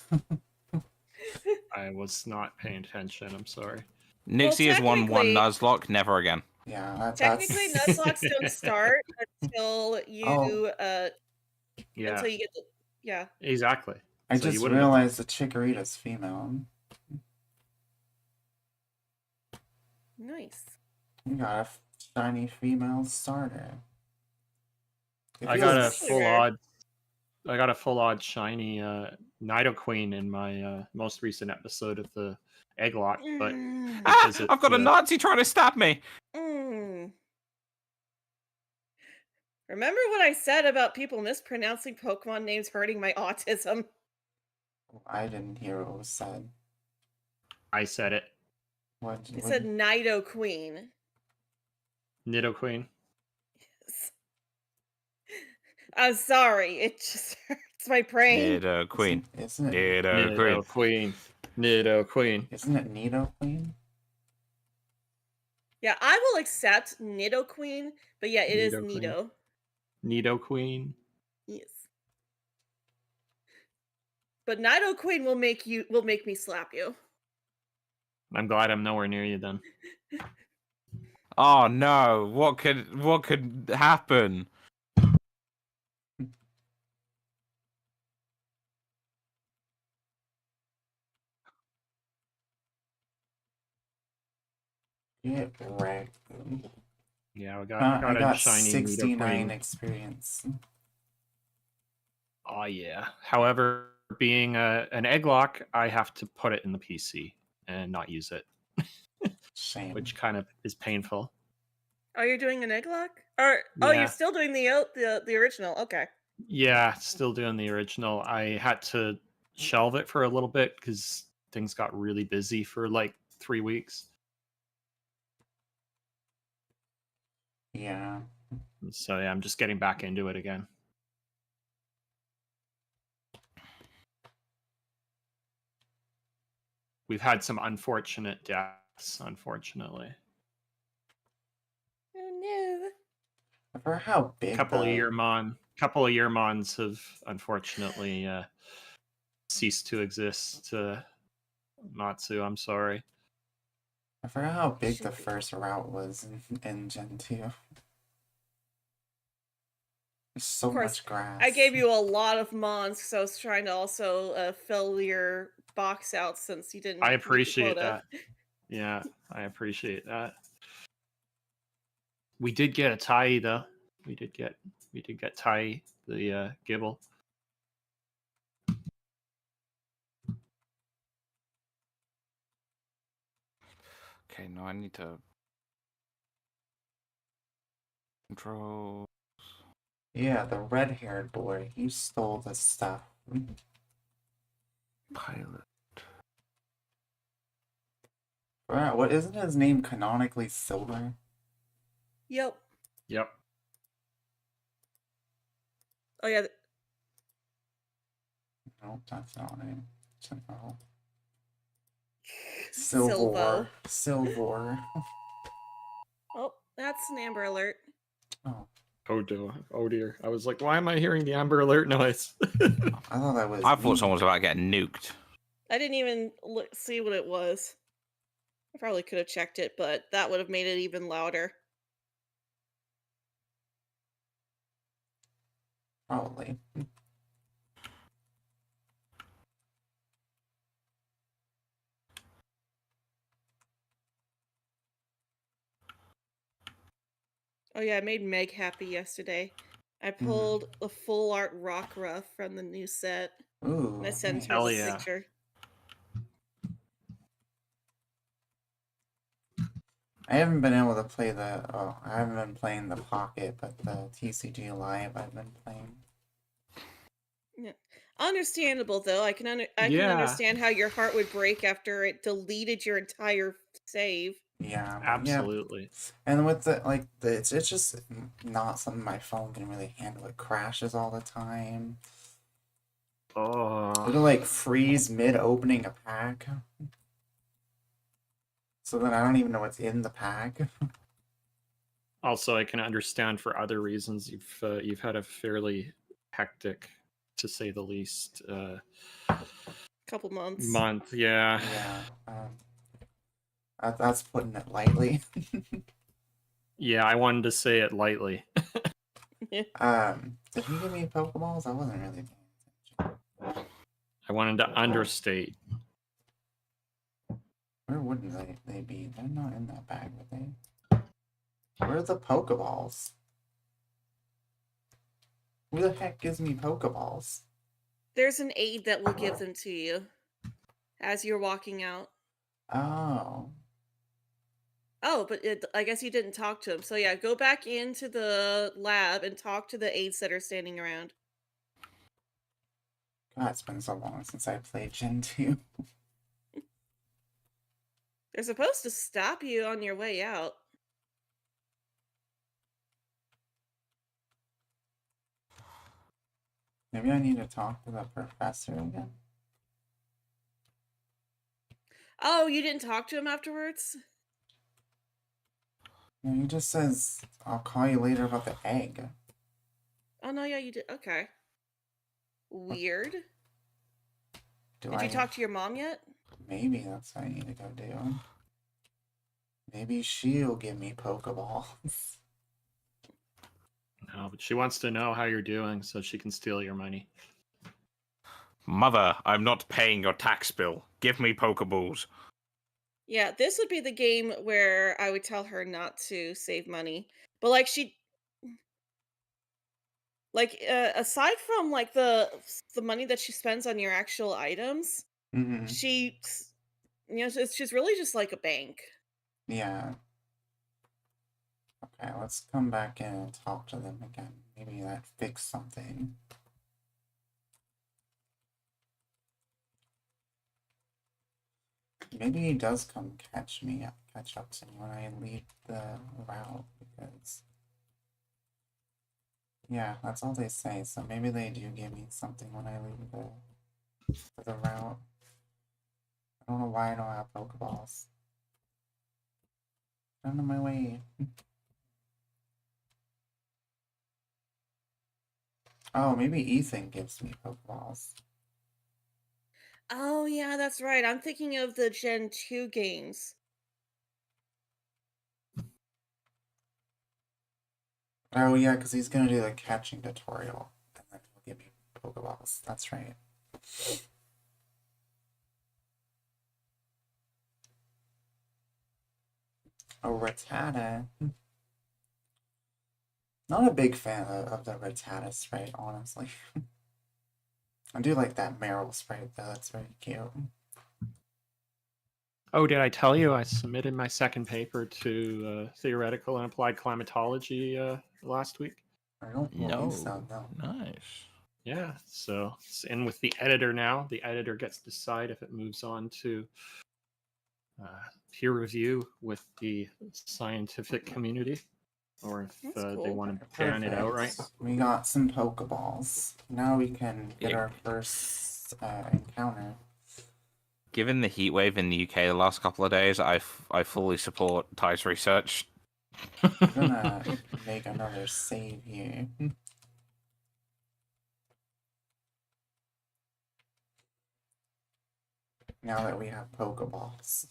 I was not paying attention. I'm sorry. Nixie has won one technically- Nuzlocke, never again. Yeah, that's Technically, Nuzlocks don't start until you Oh. Yeah, until you get the exactly. I So you just would've- realized the Chikorita's female. Nice. You got a shiny female starter. It I got a feels- full odd shiny Nidoqueen in my most recent episode of the Egglock, but Ah, Because I've got a it's, Nazi trying to stab me. Remember what I said about people mispronouncing Pokemon names hurting my autism? I didn't hear what was said. I said it. What? I said Nidoqueen. Nidoqueen. I'm sorry, it just hurts my brain. Nidoqueen. Isn't it? Nidoqueen. Nidoqueen. Isn't it Nidoqueen? Yeah, I will accept Nidoqueen, but yeah, it is Nidoqueen. Nido. Nidoqueen. Yes. But Nidoqueen will make me slap you. I'm glad I'm nowhere near you then. Oh no! What could happen? Get wrecked. Yeah, I got I a got shiny 69 Nidoqueen. experience. Oh yeah. However, being an Egglock, I have to put it in the PC and not use it, Shame. which kind of is painful. Oh, you're doing an Egglock? Or oh, Yeah. you're still doing the original. Okay. Yeah, still doing the original. I had to shelve it for a little bit because things got really busy for like 3 weeks. Yeah. So yeah, I'm just getting back into it again. We've had some unfortunate deaths, unfortunately. Oh no. I forgot how big Couple of the... Yearmons have unfortunately ceased to exist. Matsu, I'm sorry. I forgot how big the Should be. first route was in Gen 2. There's so Of course, much grass. I gave you a lot of mons, so I was trying to also fill your box out since you didn't. I meet the appreciate quota. that. Yeah, I appreciate that. We did get a Tai though. We did get Tai, the Gibble. Okay, no, I need to control. Yeah, the red-haired boy. He stole the stuff. Pilot. Right, what isn't his name canonically Silver? Yep. Yep. Oh yeah. Nope, that's not it. Oh. Silvo. Silvor. Oh, that's an Amber Alert. Oh, Oh dear. I was like, why am I hearing the Amber Alert noise? I thought that was. I thought me. someone was about to get nuked. I didn't even see what it was. I probably could have checked it, but that would have made it even louder. Probably. Oh yeah, I made Meg happy yesterday. I pulled a full art rock ruff from the new set, Ooh. and I sent her Hell the yeah. picture. I haven't been able to play the. Oh, I haven't been playing the Pocket, but the TCG Live I've been playing. Yeah. Understandable though. I can Yeah. understand how your heart would break after it deleted your entire save. Yeah. Absolutely. And with it's just not something my phone can really handle. It crashes all the time. Oh. It'll like freeze mid opening a pack. So then I don't even know what's in the pack. Also, I can understand for other reasons you've had a fairly hectic, to say the least, Couple months. month. Yeah. Yeah. That's putting it lightly. Yeah, I wanted to say it lightly. Did you give me Pokeballs? I wasn't really paying attention. I wanted to understate. Where wouldn't they be? They're not in that bag, would they? Where are the Pokeballs? Who the heck gives me Pokeballs? There's an aide that will give them to you as you're walking out. Oh. Oh, but I guess you didn't talk to him. So yeah, go back into the lab and talk to the aides that are standing around. God, it's been so long since I played Gen 2. They're supposed to stop you on your way out. Maybe I need to talk to the professor again. Oh, you didn't talk to him afterwards? No, he just says, I'll call you later about the egg. Oh no, yeah, you did. Okay. Weird. Did You talk to your mom yet? Maybe that's what I need to go do. Maybe she'll give me Pokeballs. No, but she wants to know how you're doing so she can steal your money. Mother, I'm not paying your tax bill. Give me Pokeballs. Yeah, this would be the game where I would tell her not to save money. But like aside from like the money that she spends on your actual items, Mm-hmm. she's really just like a bank. Yeah. Okay, let's come back in and talk to them again. Maybe that fixed something. Maybe he does come catch up to me when I leave the route, because yeah, that's all they say. So maybe they do give me something when I leave the route. I don't know why I don't have Pokeballs. Out of my way. Oh, maybe Ethan gives me Pokeballs. Oh yeah, that's right. I'm thinking of the Gen 2 games. Oh yeah, because he's gonna do the catching tutorial, and then he'll give me Pokeballs. That's right. Oh, Rattata. Not a big fan of the Rattata sprite, honestly. I do like that Meryl sprite though. That's very cute. Oh, did I tell you I submitted my second paper to theoretical and applied climatology last week? I don't believe so. No. Nice. Yeah, so it's in with the editor now. The editor gets to decide if it moves on to peer review with the scientific community, or if That's they cool. want to ban it outright. We got some Pokeballs. Now we can get Yeah. our first encounter. Given the heat wave in the UK the last couple of days, I fully support Ty's research. I'm gonna make another save here. Now that we have Pokeballs.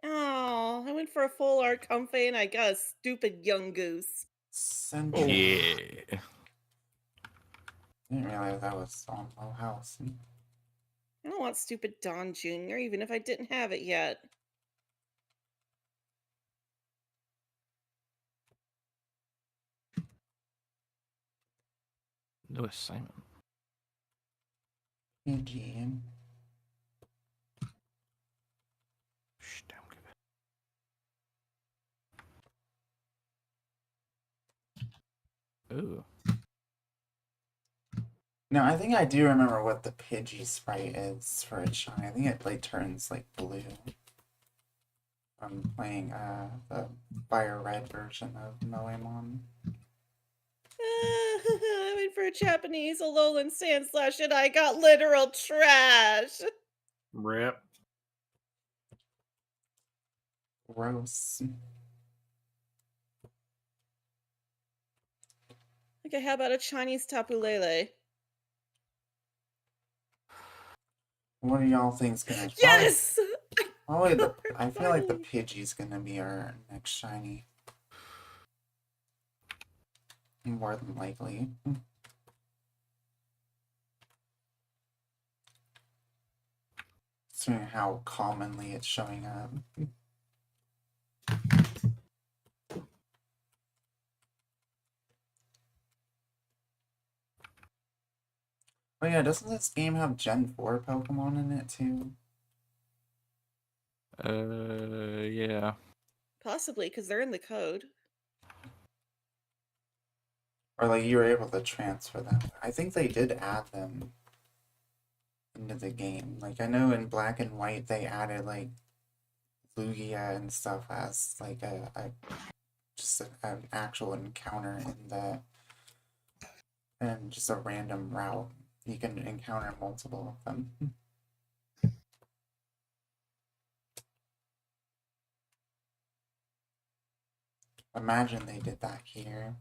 Oh, I went for a full art comfy and I got a stupid young goose. Central. Yeah. Didn't realize that was on Low House. I don't want stupid Don Jr., even if I didn't have it yet. Lewis Simon. Pidgey. Shh, don't give it. Ooh. No, I think I do remember what the Pidgey sprite is for a shiny. I think it like turns like blue. I'm playing the fire red version of Moemon. I went for a Japanese Alolan Sand Slash and I got literal trash. Rip. Gross. Okay, how about a Chinese Tapu Lele? What do y'all think's gonna? Yes! Probably the. I feel like the Pidgey's gonna be our next shiny. More than likely. Seeing how commonly it's showing up. Oh yeah, doesn't this game have Gen 4 Pokemon in it too? Yeah. Possibly, because they're in the code. Or like you were able to transfer them. I think they did add them into the game. Like I know in Black and White they added like Lugia and stuff as like an actual encounter in the and just a random route. You can encounter multiple of them. Imagine they did that here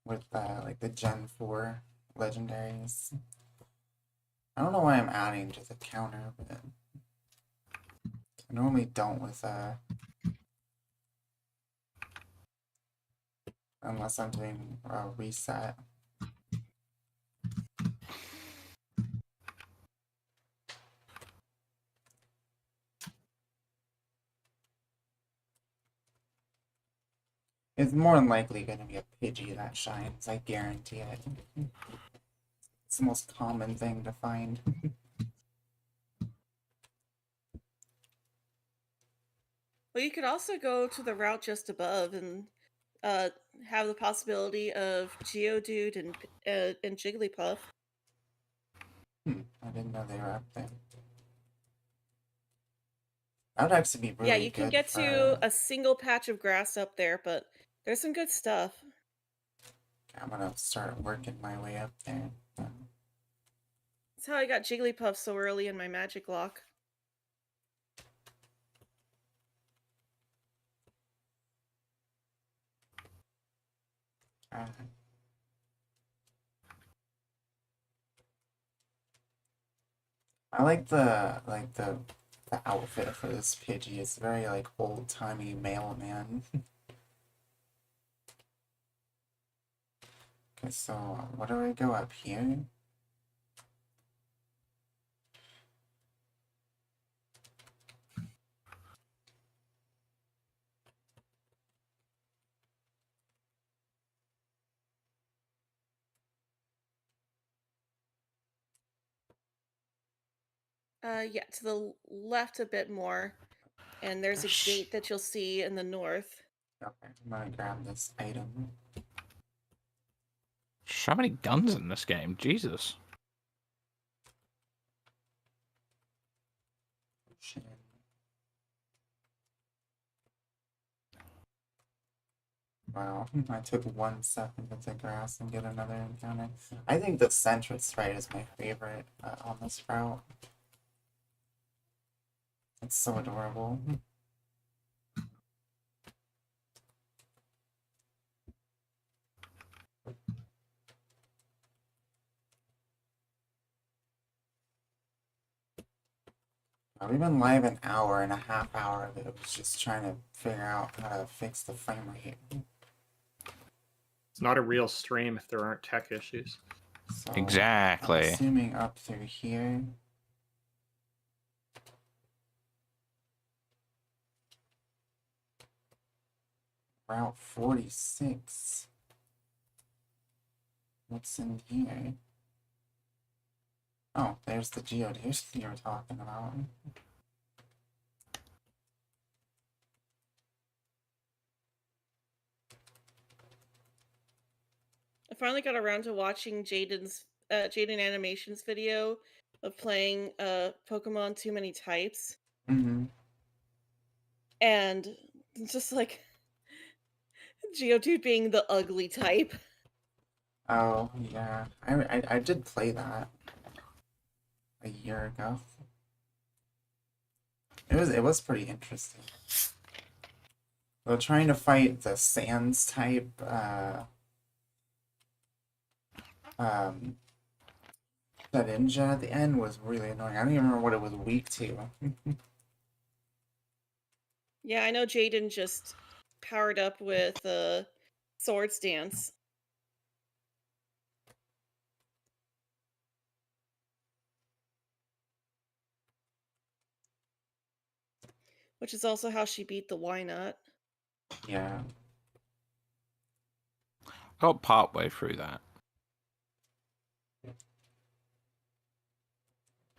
with like the Gen 4 legendaries. I don't know why I'm adding to the counter, but I normally don't with unless I'm doing a reset. It's more than likely going to be a Pidgey that shines, I guarantee it. It's the most common thing to find. But you could also go to the route just above and have the possibility of Geodude and Jigglypuff. I didn't know they were up there. That would actually be Yeah, really you can good get for. to a single patch of grass up there, but there's some good stuff. I'm gonna start working my way up there. That's how I got Jigglypuff so early in my magic lock. Uh, I like the outfit for this Pidgey. It's very like old timey mailman. Okay, so what do I go up here? Yeah, to the left a bit more, and there's a gate that you'll see in the north. Okay, I'm gonna grab this item. So many guns in this game, Jesus. Shit. Wow, I took 1 second to take grass and get another encounter. I think the Central Sprite is my favorite on this route. It's so adorable. We've been live an hour and a half hour that it was just trying to figure out how to fix the frame rate. It's not a real stream if there aren't tech issues. So Exactly. I'm assuming up through here. Route 46. What's in here? Oh, there's the Geodude you were talking about. I finally got around to watching Jaden Animation's video of playing Pokemon Too Many Types, Mm-hmm. and it's just like Geodude being the ugly type. Oh, yeah. I did play that a year ago. It was pretty interesting. Well, trying to fight the Sands type, Shedinja at the end was really annoying. I don't even remember what it was weak to. Yeah, I know Jaden just powered up with Swords Dance. Which is also how she beat the Wynot. Yeah. Got part way through that.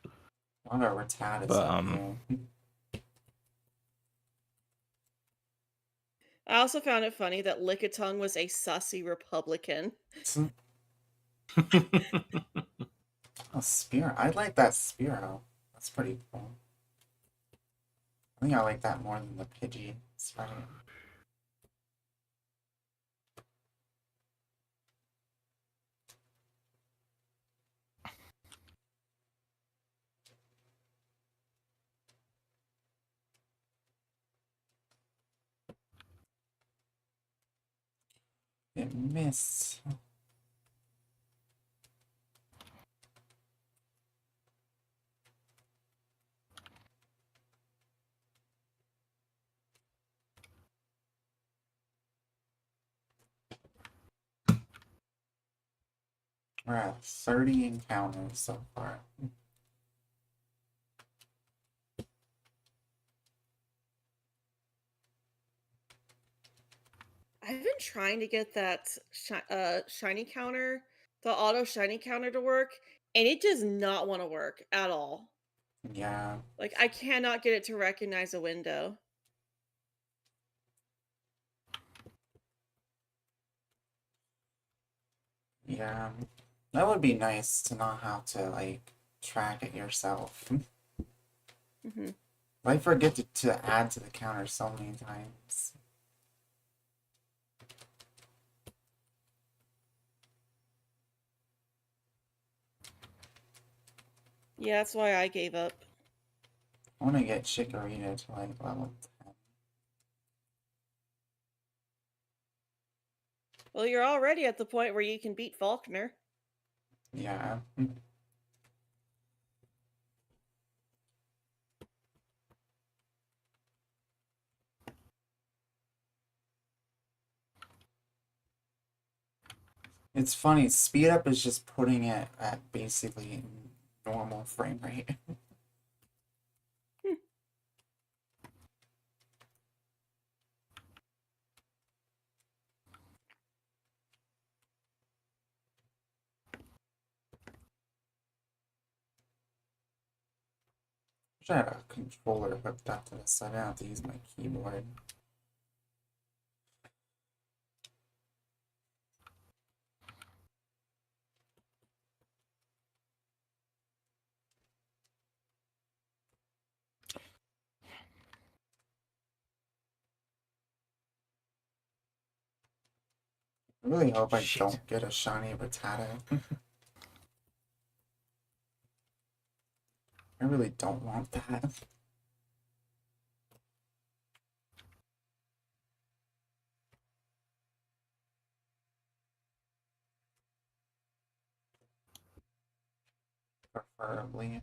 I wonder where Tad is But, up here. I also found it funny that Lickitung was a sussy Republican. Oh, Spear. I like that Spearow. That's pretty cool. I think I like that more than the Pidgey sprite. It missed. We're at 30 encounters so far. I've been trying to get that shiny counter, the auto shiny counter to work, and it does not want to work at all. Yeah. Like, I cannot get it to recognize a window. Yeah, that would be nice to not have to like track it yourself. Hmm. I forget to add to the counter so many times. Yeah, that's why I gave up. I want to get Chikorita to like level 10. Well, you're already at the point where you can beat Faulkner. Yeah. It's funny, speed up is just putting it at basically normal frame rate. Wish I had a controller hooked up to this so I don't have to use my keyboard. I really hope I Shit. don't get a shiny Rattata. I really don't want that. Preferably.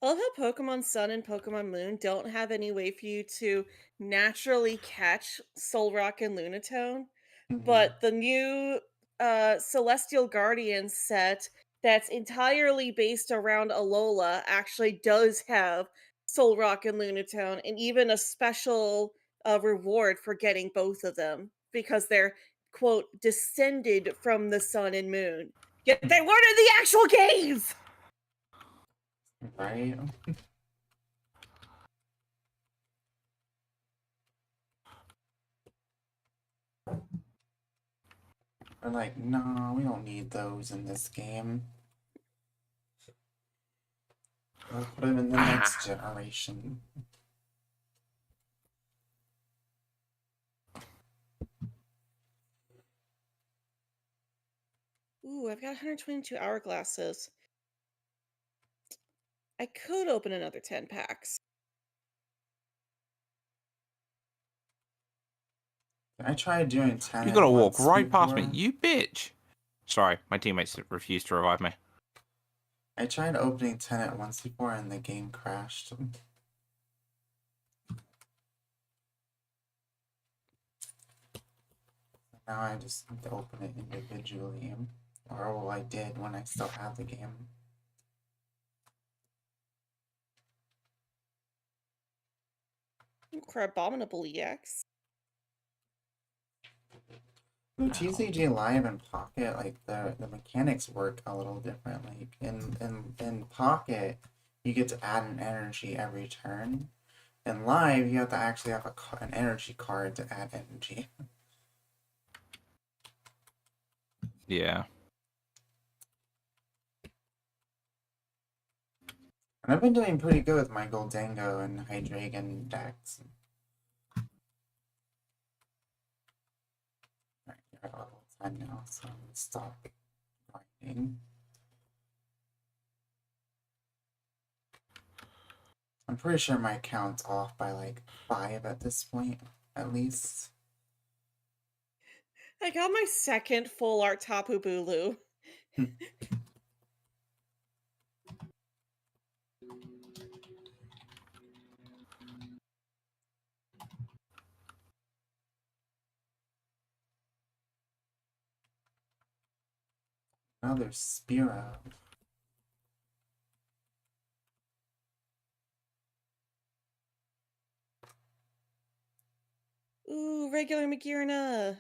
I love how Pokemon Sun and Pokemon Moon don't have any way for you to naturally catch Solrock and Lunatone, but the new Celestial Guardian set that's entirely based around Alola actually does have Solrock and Lunatone, and even a special reward for getting both of them because they're, quote, descended from the sun and moon. Yet they weren't in the actual games! Right? They're like, no, we don't need those in this game. We'll put them in the next generation. Ooh, I've got 122 hourglasses. I could open another 10 packs. I tried doing 10 You at gotta walk once right past me, before. you bitch. Sorry, my teammates refused to revive me. I tried opening 10 at once before and the game crashed. Now I just need to open it individually. Or well, I did when I still had the game. Crabominable EX. Ooh, TCG Live and Pocket, like the mechanics work a little differently. In Pocket, you get to add an energy every turn. In Live, you have to actually have an energy card to add energy. Yeah. And I've been doing pretty good with my Goldango and Hydreigon decks. Alright, you're at level 10 now, so I'm gonna stop grinding. I'm pretty sure my count's off by like 5 at this point, at least. I got my second full art Tapu Bulu. Another Spearow. Ooh, regular Magearna.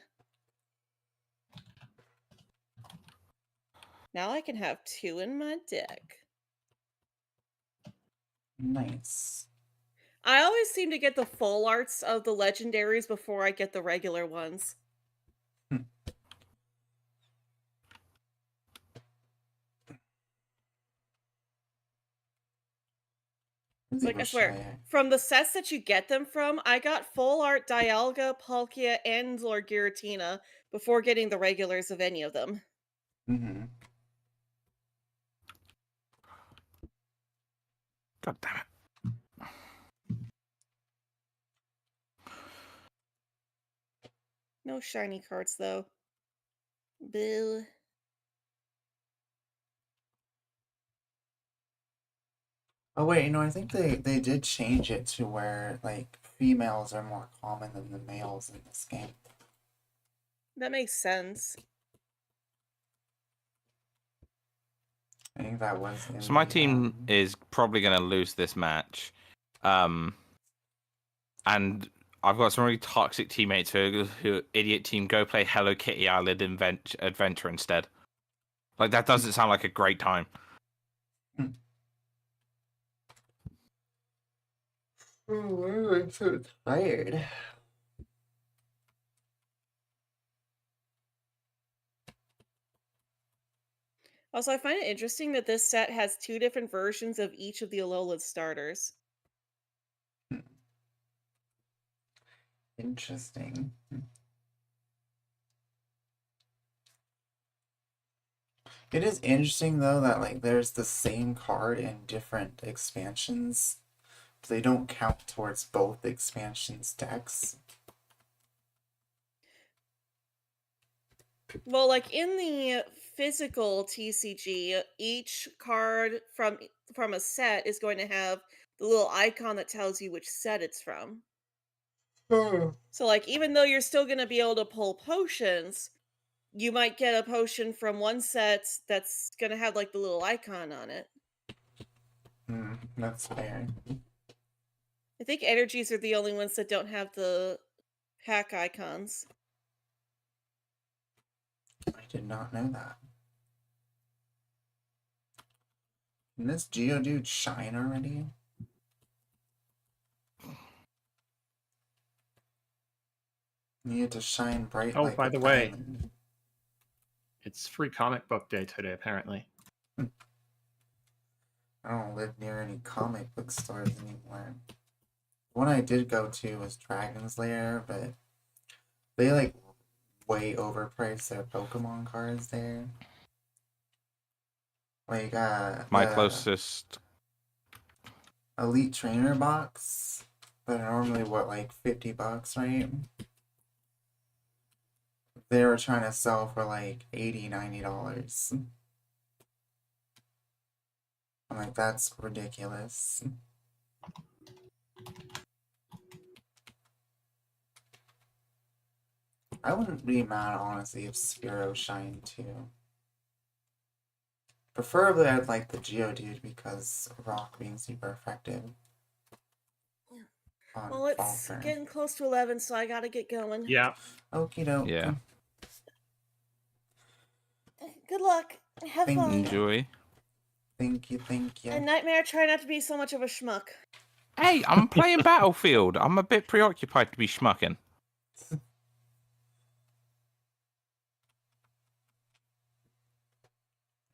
Now I can have 2 in my deck. Nice. I always seem to get the full arts of the legendaries before I get the regular ones. Like, I swear, from the sets that you get them from, I got full art Dialga, Palkia, and Lord Giratina before getting the regulars of any of them. Mm-hmm. God damn it. No shiny cards, though. Boo. Oh wait, I think they did change it to where like females are more common than the males in this game. That makes sense. I think that was in So my the, team is probably going to lose this match. And I've got some really toxic teammates who idiot team go play Hello Kitty Island Adventure instead. Like, that doesn't sound like a great time. Oh, I'm so tired. Also, I find it interesting that this set has 2 different versions of each of the Alola starters. Interesting. It is interesting though that like there's the same card in different expansions. They don't count towards both expansions decks. Well, like in the physical TCG, each card from a set is going to have the little icon that tells you which set it's from. So like even though you're still going to be able to pull potions, you might get a potion from one set that's going to have like the little icon on it. That's fair. I think energies are the only ones that don't have the pack icons. I did not know that. Can this Geodude shine already? Need to shine bright Oh, like by a the way. diamond. It's free comic book day today, apparently. I don't live near any comic book stores anymore. One I did go to was Dragon's Lair, but they like way overpriced their Pokemon cards there. Like My the closest... Elite Trainer box, that are normally what, like $50, right? They were trying to sell for like $80, $90. I'm like, that's ridiculous. I wouldn't be mad, honestly, if Spearow shined too. Preferably, I'd like the Geodude because Rock being super effective. Well, it's Falter. getting close to 11, so I gotta get going. Yeah. Okie doke. Yeah. Good luck. Have Thank fun. you. Enjoy. Thank you. And Nightmare, try not to be so much of a schmuck. Hey, I'm playing Battlefield. I'm a bit preoccupied to be schmucking.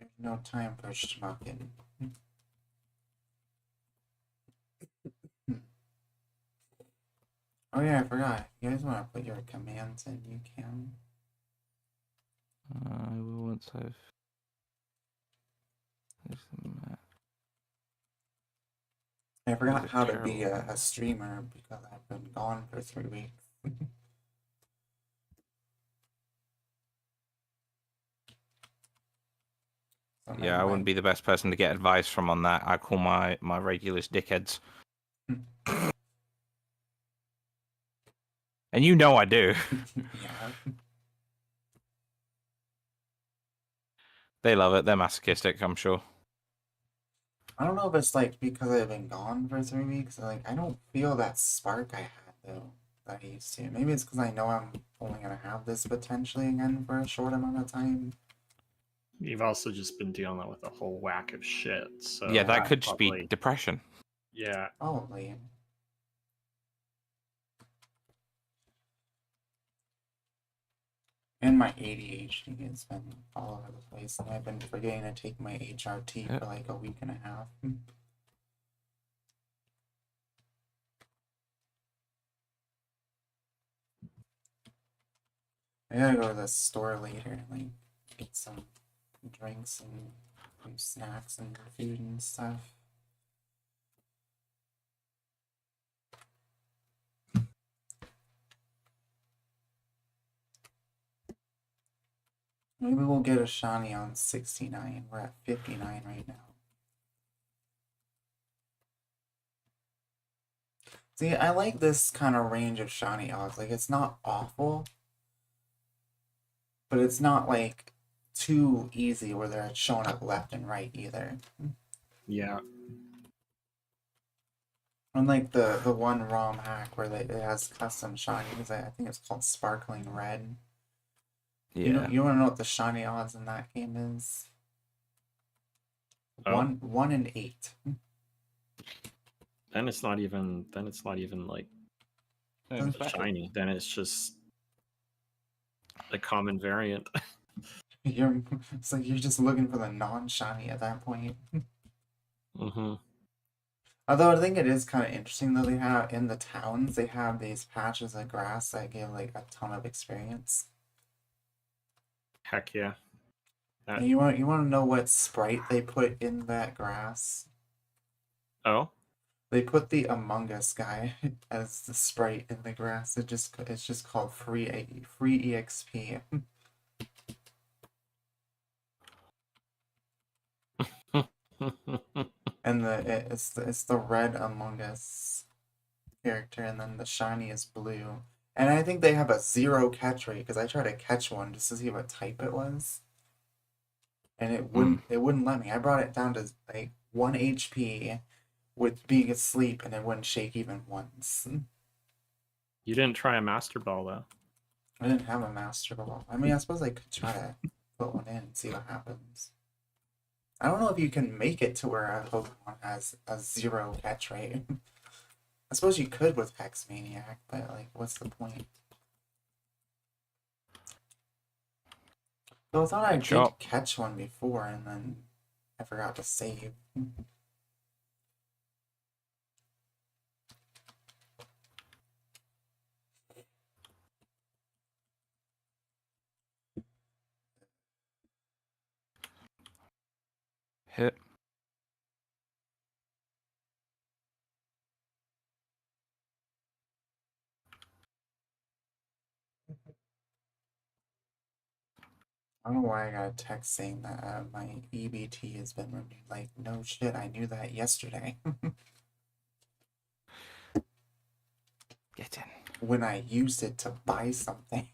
There's no time for schmucking. Oh yeah, I forgot. If you guys want to put your commands in, you can. I will once I've... I forgot These are how to be terrible. a streamer because I've been gone for 3 weeks. So Yeah, I wouldn't be the best person to get advice from on that. I call my regulars dickheads. And you know I do. Yeah. They love it. They're masochistic, I'm sure. I don't know if it's like because I've been gone for 3 weeks. Like I don't feel that spark I had though that I used to. Maybe it's because I know I'm only gonna have this potentially again for a short amount of time. You've also just been dealing with a whole whack of shit. So Yeah, that could just probably, be depression. yeah. Probably. And my ADHD has been all over the place, and I've been forgetting to take my HRT Yep. for like a week and a half. I gotta go to the store later and like get some drinks and some snacks and food and stuff. Maybe we'll get a shiny on 69. We're at 59 right now. See, I like this kind of range of shiny odds. Like, it's not awful, but it's not like too easy where they're showing up left and right either. Yeah. Unlike the one ROM hack where it has custom shinies, I think it's called Sparkling Red. Yeah. You want to know what the shiny odds in that game is? Oh. 1 in 8. Then it's not even like shiny. Then it's just a common variant. It's like you're just looking for the non-shiny at that point. Mm-hmm. Although I think it is kind of interesting though, they have in the towns they have these patches of grass that give like a ton of experience. Heck yeah. And you want to know what sprite they put in that grass? Oh. They put the Among Us guy as the sprite in the grass. It's just called free EXP. And it's the red Among Us character, and then the shiny is blue. And I think they have a 0 catch rate because I tried to catch one just to see what type it was, and it wouldn't let me. I brought it down to like 1 HP with being asleep, and it wouldn't shake even once. You didn't try a Master Ball though. I didn't have a Master Ball. I mean, I suppose I could try to put one in and see what happens. I don't know if you can make it to where a Pokemon has a 0 catch rate. I suppose you could with Hex Maniac, but like, what's the point? Though I thought I did catch one before, and then I forgot to save. Hit. I don't know why I got a text saying that my EBT has been renewed. Like, no shit, I knew that yesterday. Get in. When I used it to buy something.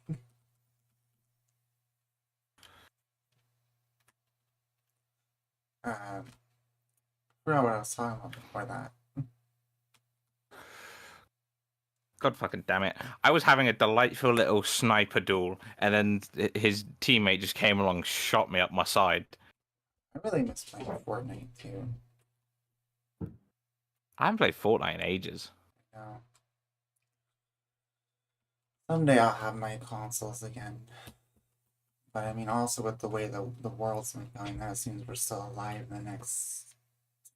Forgot what I was talking about before that. God fucking damn it. I was having a delightful little sniper duel, and then his teammate just came along and shot me up my side. I really miss playing Fortnite too. I haven't played Fortnite in ages. No. Someday I'll have my consoles again. But I mean, also with the way the world's been going, that seems we're still alive in the next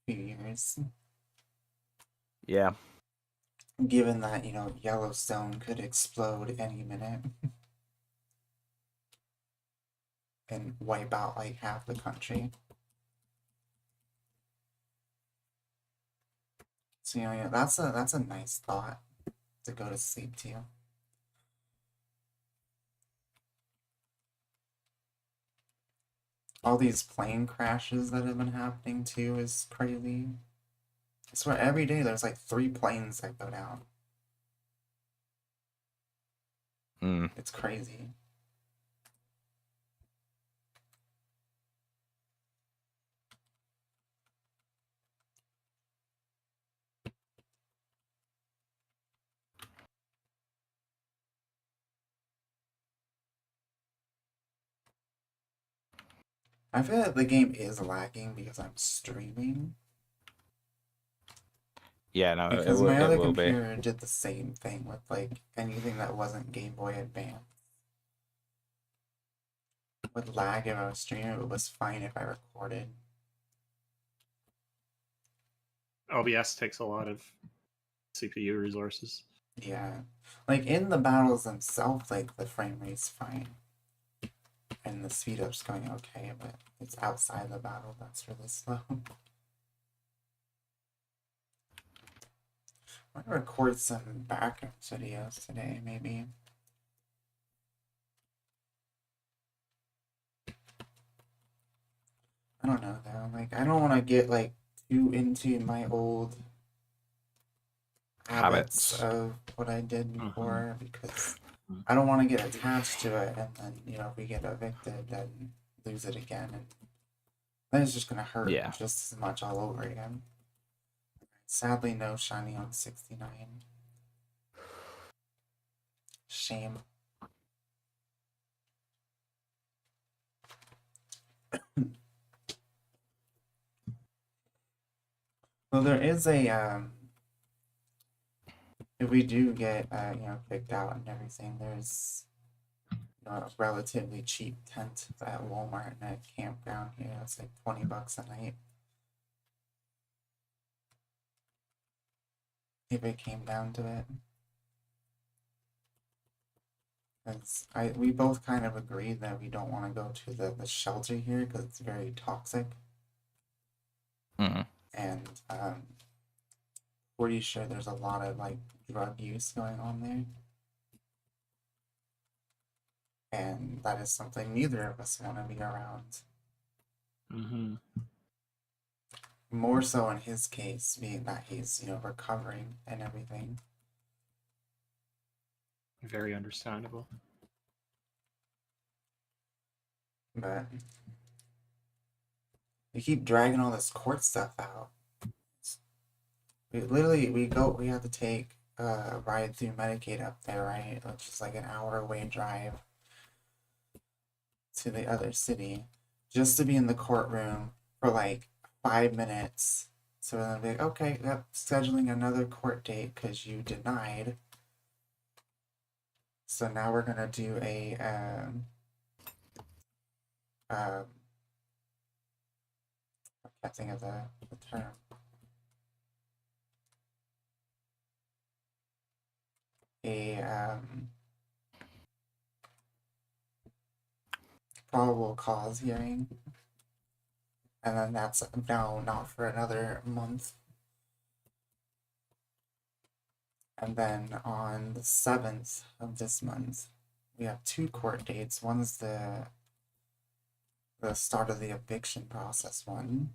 few years. Yeah. Given that, you know, Yellowstone could explode any minute and wipe out like half the country. So, you know, yeah, that's a nice thought to go to sleep to. All these plane crashes that have been happening too is crazy. I swear every day there's like 3 planes that go down. It's crazy. I feel like the game is lagging because I'm streaming. Yeah, no, Because it my other will be. computer did the same thing with like anything that wasn't Game Boy Advance. would lag if I was streaming, but it was fine if I recorded. OBS takes a lot of CPU resources. Yeah. Like in the battles themselves, like the frame rate's fine. And the speed up's going okay, but it's outside the battle that's really slow. I'm gonna record some background videos today, maybe. I don't know though. Like, I don't want to get like too into my old habits of what I did before because I don't want to get attached to it, and then if we get evicted, then lose it again, and then it's just gonna hurt just as much all over again. Sadly, no shiny on 69. Shame. Well, there is a if we do get kicked out and everything, there's a relatively cheap tent at Walmart and a campground here. It's like $20 a night. If it came down to it. We both kind of agreed that we don't want to go to the shelter here because it's very toxic. And pretty sure there's a lot of like drug use going on there. And that is something neither of us want to be around. More so in his case, being that he's, recovering and everything. Very understandable. But we keep dragging all this court stuff out. We have to take a ride through Medicaid up there, right? Which is like an hour away drive to the other city just to be in the courtroom for like 5 minutes. So then be like, okay, yep, scheduling another court date because you denied. So now we're gonna do a I can't think of the term. A probable cause hearing, and then that's now not for another month. And then on the 7th of this month, we have 2 court dates. One's the start of the eviction process one.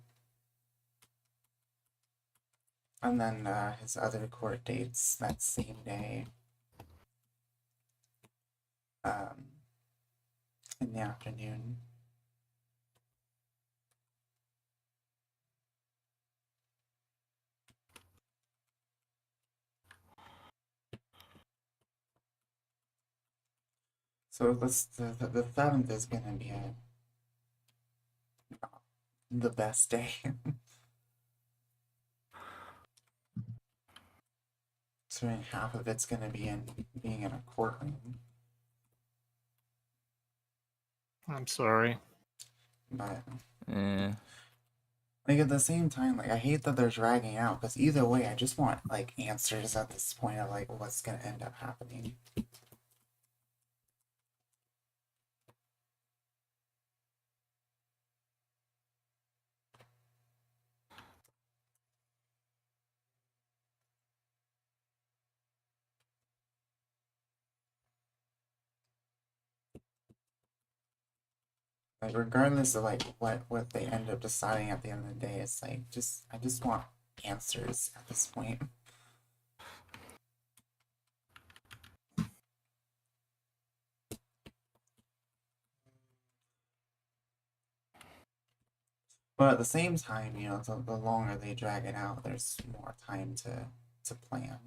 And then his other court dates that same day. In the afternoon. So the 7th is gonna be the best day. So half of it's gonna be being in a courtroom. I'm sorry. But like at the same time, like I hate that they're dragging out because either way, I just want like answers at this point of like what's gonna end up happening. Like regardless of like what they end up deciding at the end of the day, it's like I just want answers at this point. But at the same time, the longer they drag it out, there's more time to plan.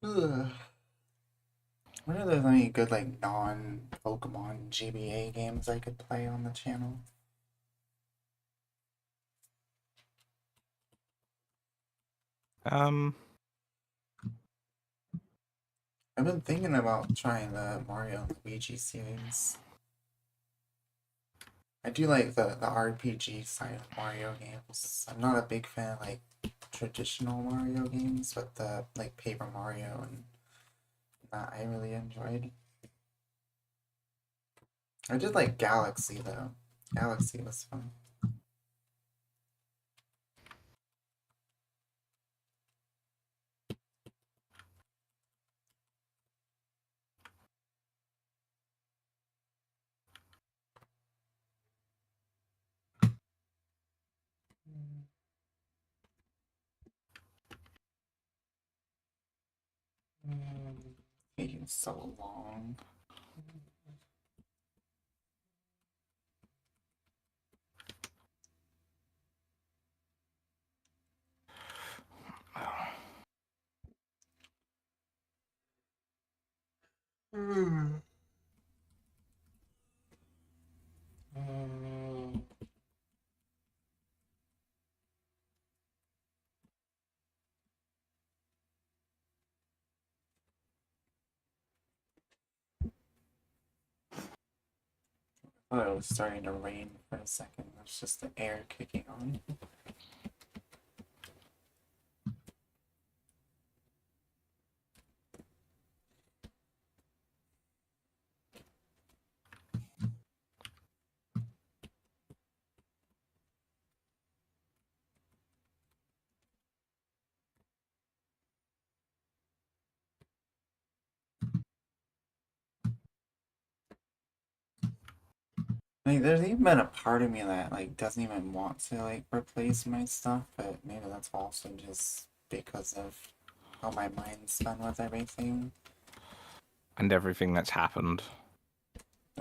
Ugh. What are there any good like non-Pokemon GBA games I could play on the channel? I've been thinking about trying the Mario and Luigi series. I do like the RPG side of Mario games. I'm not a big fan of like traditional Mario games, but the like Paper Mario and that I really enjoyed. I did like Galaxy though. Galaxy was fun. Taking so long. I thought it was starting to rain for a second. It's just the air kicking on. Like, there's even been a part of me that like doesn't even want to like replace my stuff, but maybe that's also just because of how my mind's been with everything. And everything that's happened.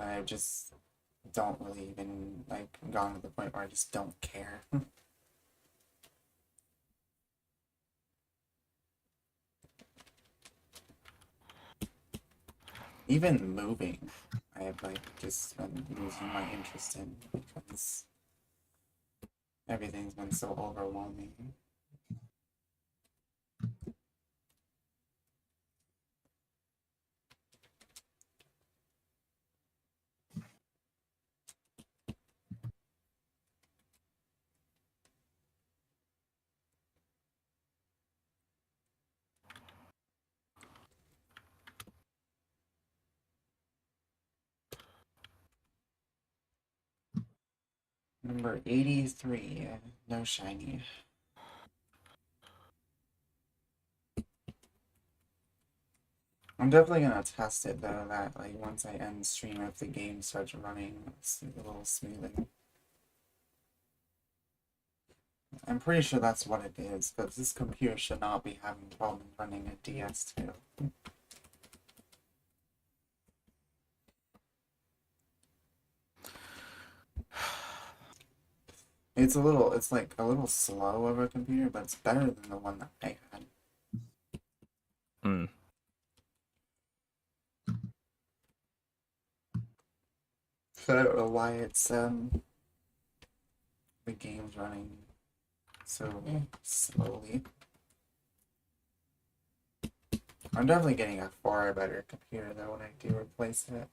I just don't really even like gone to the point where I just don't care. Even moving, I have like just been losing my interest in because everything's been so overwhelming. Number 83, no shiny. I'm definitely gonna test it though, that like once I end stream, if the game starts running a little smoothly. I'm pretty sure that's what it is, because this computer should not be having problems running a DS2. It's like a little slow of a computer, but it's better than the one that I had. Hmm. So I don't know why it's the game's running so slowly. I'm definitely getting a far better computer though when I do replace it.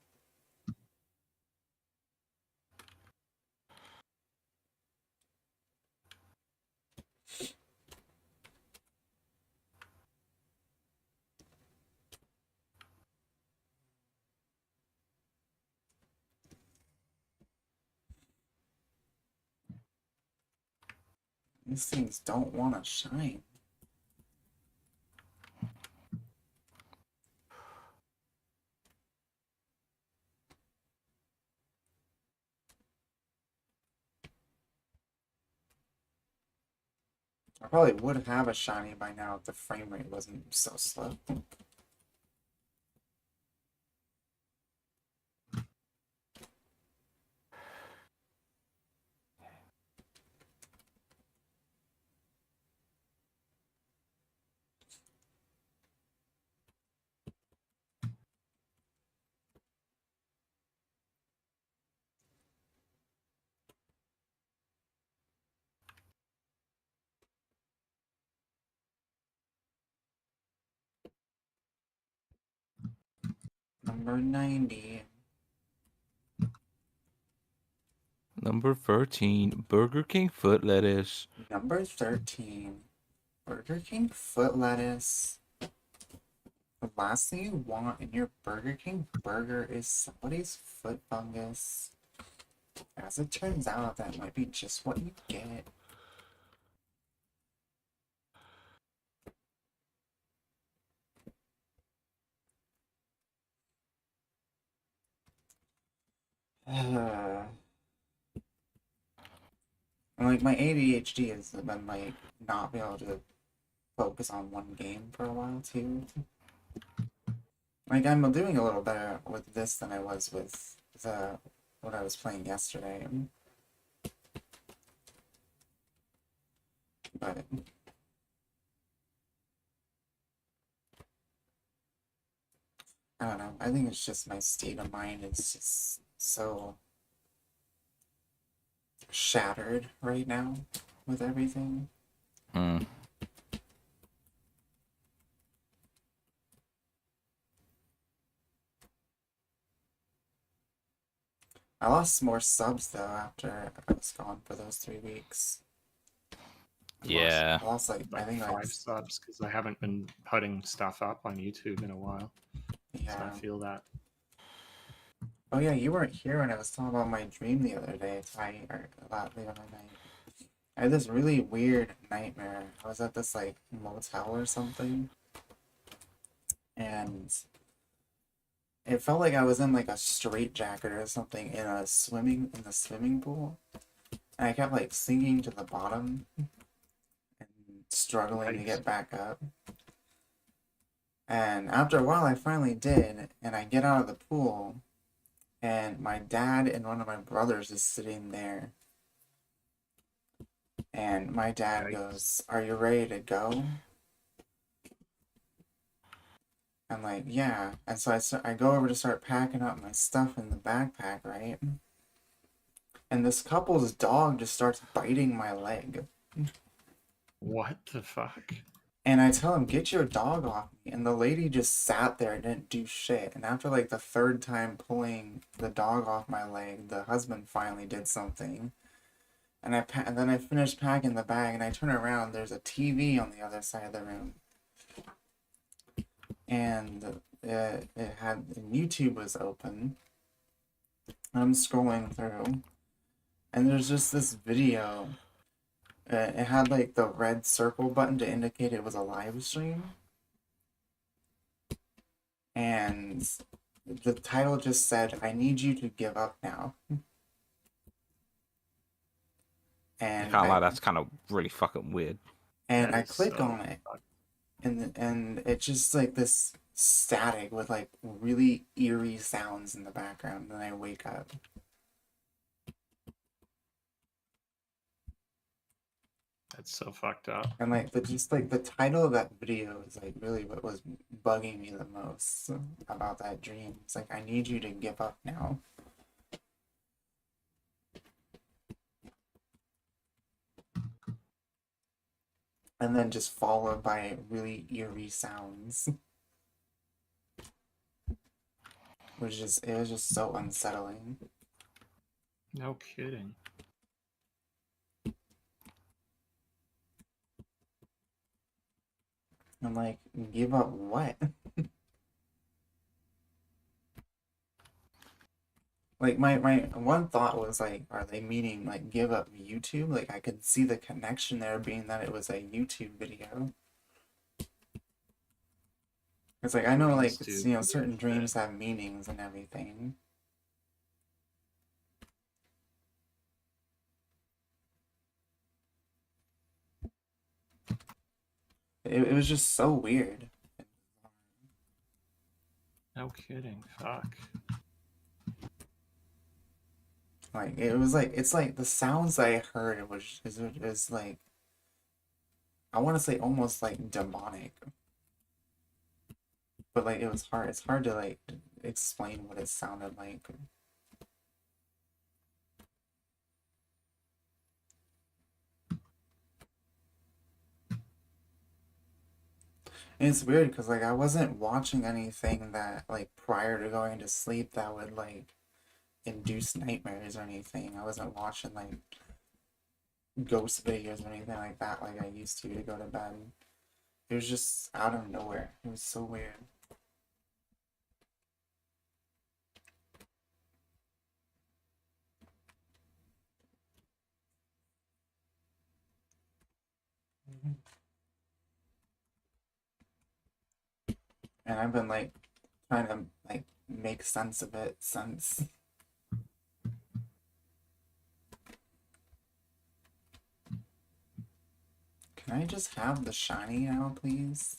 These things don't want to shine. I probably would have a shiny by now if the frame rate wasn't so slow. Number 90. Number 13, Burger King foot lettuce. Number 13. Burger King foot lettuce. The last thing you want in your Burger King burger is somebody's foot fungus. As it turns out, that might be just what you get. And, like, my ADHD has been, like, not be able to focus on one game for a while, too. Like, I'm doing a little better with this than I was with what I was playing yesterday. But I don't know. I think it's just my state of mind is just so shattered right now with everything. Mm. I lost more subs though after I was gone for those 3 weeks. Yeah. I lost like I Like think 5 subs because I haven't been putting stuff up on YouTube in a while. So yeah. I feel that. Oh yeah, you weren't here when I was talking about my dream the other day, Ty, or the other night. I had this really weird nightmare. I was at this like motel or something, and it felt like I was in like a straitjacket or something in the swimming pool. And I kept like sinking to the bottom and struggling to get back up. And after a while I finally did, and I get out of the pool, and my dad and one of my brothers is sitting there. And my dad goes, "Are you ready to go?" I'm like, "Yeah." And so I go over to start packing up my stuff in the backpack, right? And this couple's dog just starts biting my leg. What the fuck? And I tell him, "Get your dog off me." And the lady just sat there and didn't do shit. And after like the third time pulling the dog off my leg, the husband finally did something. And then I finished packing the bag, and I turn around, there's a TV on the other side of the room. And it had, YouTube was open. And I'm scrolling through, and there's just this video. It had like the red circle button to indicate it was a live stream. And the title just said, "I need you to give up now." And I can't lie, that's kind of really fucking weird. And That I is click so on it, fucked. and it's just like this static with like really eerie sounds in the background, and I wake up. That's so fucked up. And like the title of that video is like really what was bugging me the most about that dream. It's like, "I need you to give up now." And then just followed by really eerie sounds. It was just so unsettling. No kidding. I'm like, give up what? Like my one thought was like, are they meaning like give up YouTube? Like I could see the connection there being that it was a YouTube video. It's like I know like Please it's, do weird certain shit. dreams have meanings and everything. It was just so weird. No kidding. Fuck. Like it was like it's like the sounds I heard is like, I want to say almost like demonic, but like it was hard. It's hard to like explain what it sounded like. And it's weird because like I wasn't watching anything that like prior to going to sleep that would like induce nightmares or anything. I wasn't watching like ghost videos or anything like that like I used to go to bed. It was just out of nowhere. It was so weird. And I've been like trying to like make sense of it since. Can I just have the shiny now, please?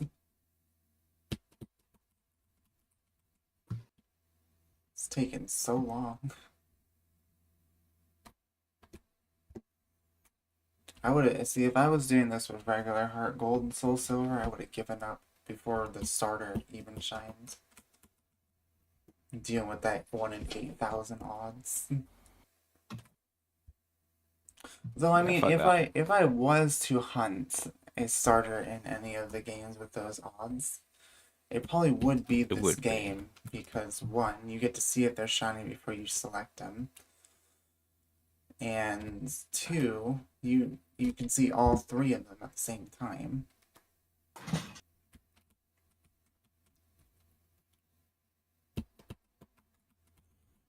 It's taking so long. I would see if I was doing this with regular heart gold and soul silver, I would have given up before the starter even shines. Dealing with that 1 in 8,000 odds. Though I Yeah, mean, fuck if that. I was to hunt a starter in any of the games with those odds, it probably would be It this would be. game because one, you get to see if they're shiny before you select them, and two, you can see all three of them at the same time.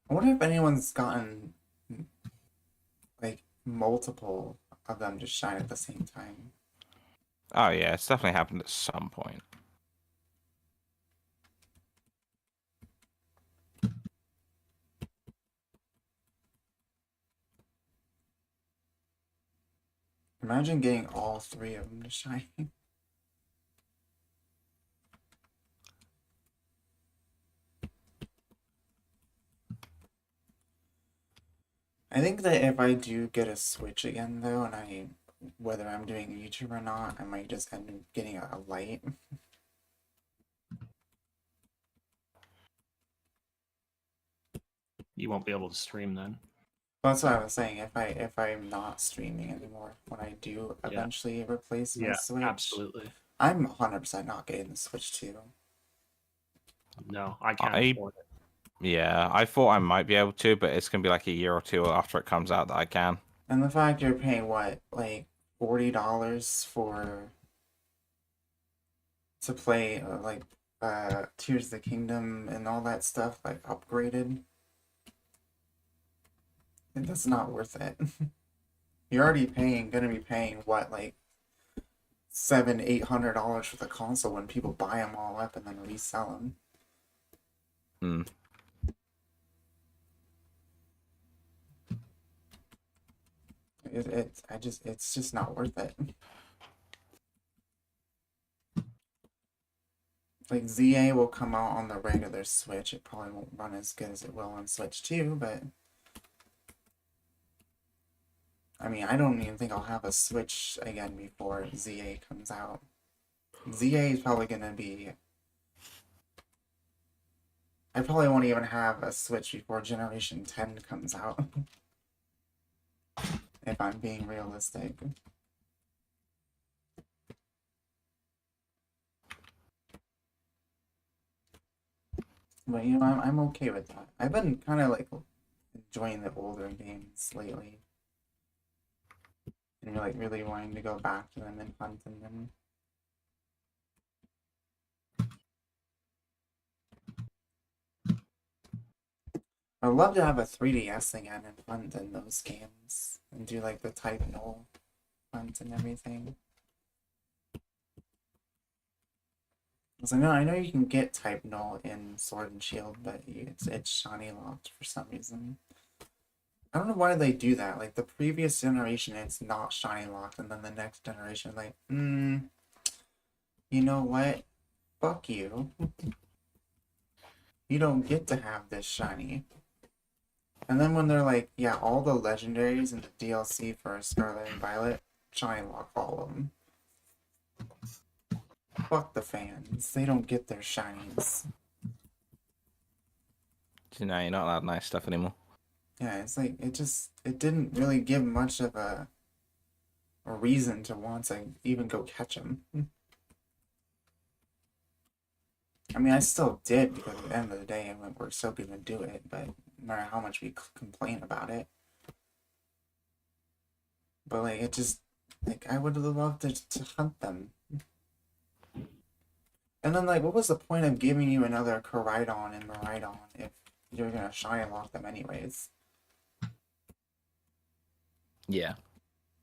I wonder if anyone's gotten like multiple of them to shine at the same time. Oh yeah, it's definitely happened at some point. Imagine getting all three of them to shine. I think that if I do get a Switch again though, and whether I'm doing YouTube or not, I might just end up getting a light. You won't be able to stream then. That's what I was saying. If I'm not streaming anymore, when I do Yeah. eventually replace my Yeah, Switch, absolutely. I'm 100% not getting the Switch 2. No, I can't I afford it. Yeah, I thought I might be able to, but it's gonna be like a year or two after it comes out that I can. And the fact you're paying what, like $40 for to play like Tears of the Kingdom and all that stuff like upgraded, and that's not worth it. You're already gonna be paying what, like $700-800 for the console when people buy them all up and then resell them. Hmm. It's just not worth it. Like ZA will come out on the regular Switch. It probably won't run as good as it will on Switch 2, but I mean, I don't even think I'll have a Switch again before ZA comes out. ZA is probably gonna be. I probably won't even have a Switch before Generation 10 comes out. If I'm being realistic. But you know, I'm okay with that. I've been kind of like enjoying the older games lately. And like really wanting to go back to them and hunting them. I'd love to have a 3DS again and hunt in those games. And do like the type null hunt and everything. Because I know you can get type null in Sword and Shield, but it's shiny locked for some reason. I don't know why they do that. Like the previous generation, it's not shiny locked, and then the next generation, like, you know what? Fuck you. You don't get to have this shiny. And then when they're like, yeah, all the legendaries in the DLC for Scarlet and Violet, shiny lock all of them. Fuck the fans. They don't get their shinies. You know, you're not allowed nice stuff anymore. Yeah, it's like it didn't really give much of a reason to want to even go catch them. I mean, I still did because at the end of the day, we're still gonna do it. But no matter how much we complain about it, but like it just like I would have loved to hunt them. And then like, what was the point of giving you another Koraidon and Miraidon if you're gonna shiny lock them anyways? Yeah.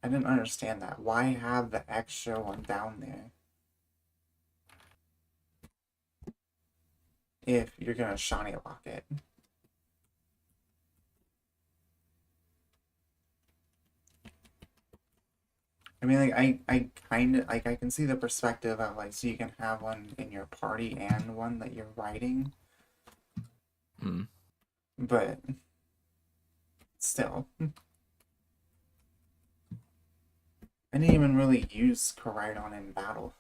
I didn't understand that. Why have the extra one down there if you're gonna shiny lock it? I mean, like, I kind of, like, I can see the perspective of, like, so you can have one in your party and one that you're riding, Hmm. but still. I didn't even really use Koraidon in battle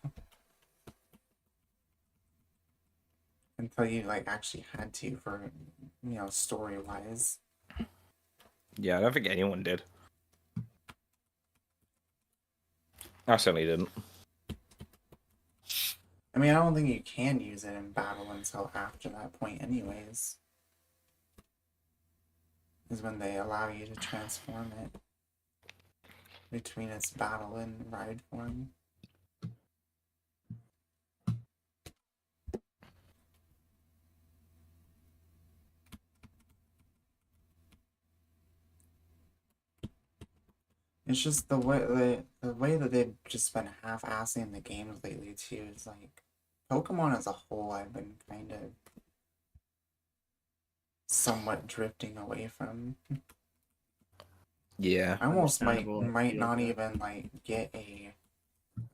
until you, like, actually had to for, you know, story-wise. Yeah, I don't think anyone did. I certainly didn't. I mean, I don't think you can use it in battle until after that point anyways. Is when they allow you to transform it between its battle and ride form. It's just the way that they've just been half-assing the games lately too. Is like Pokemon as a whole, I've been kind of somewhat drifting away from. Yeah. I almost Understandable, might feel not that. even like get a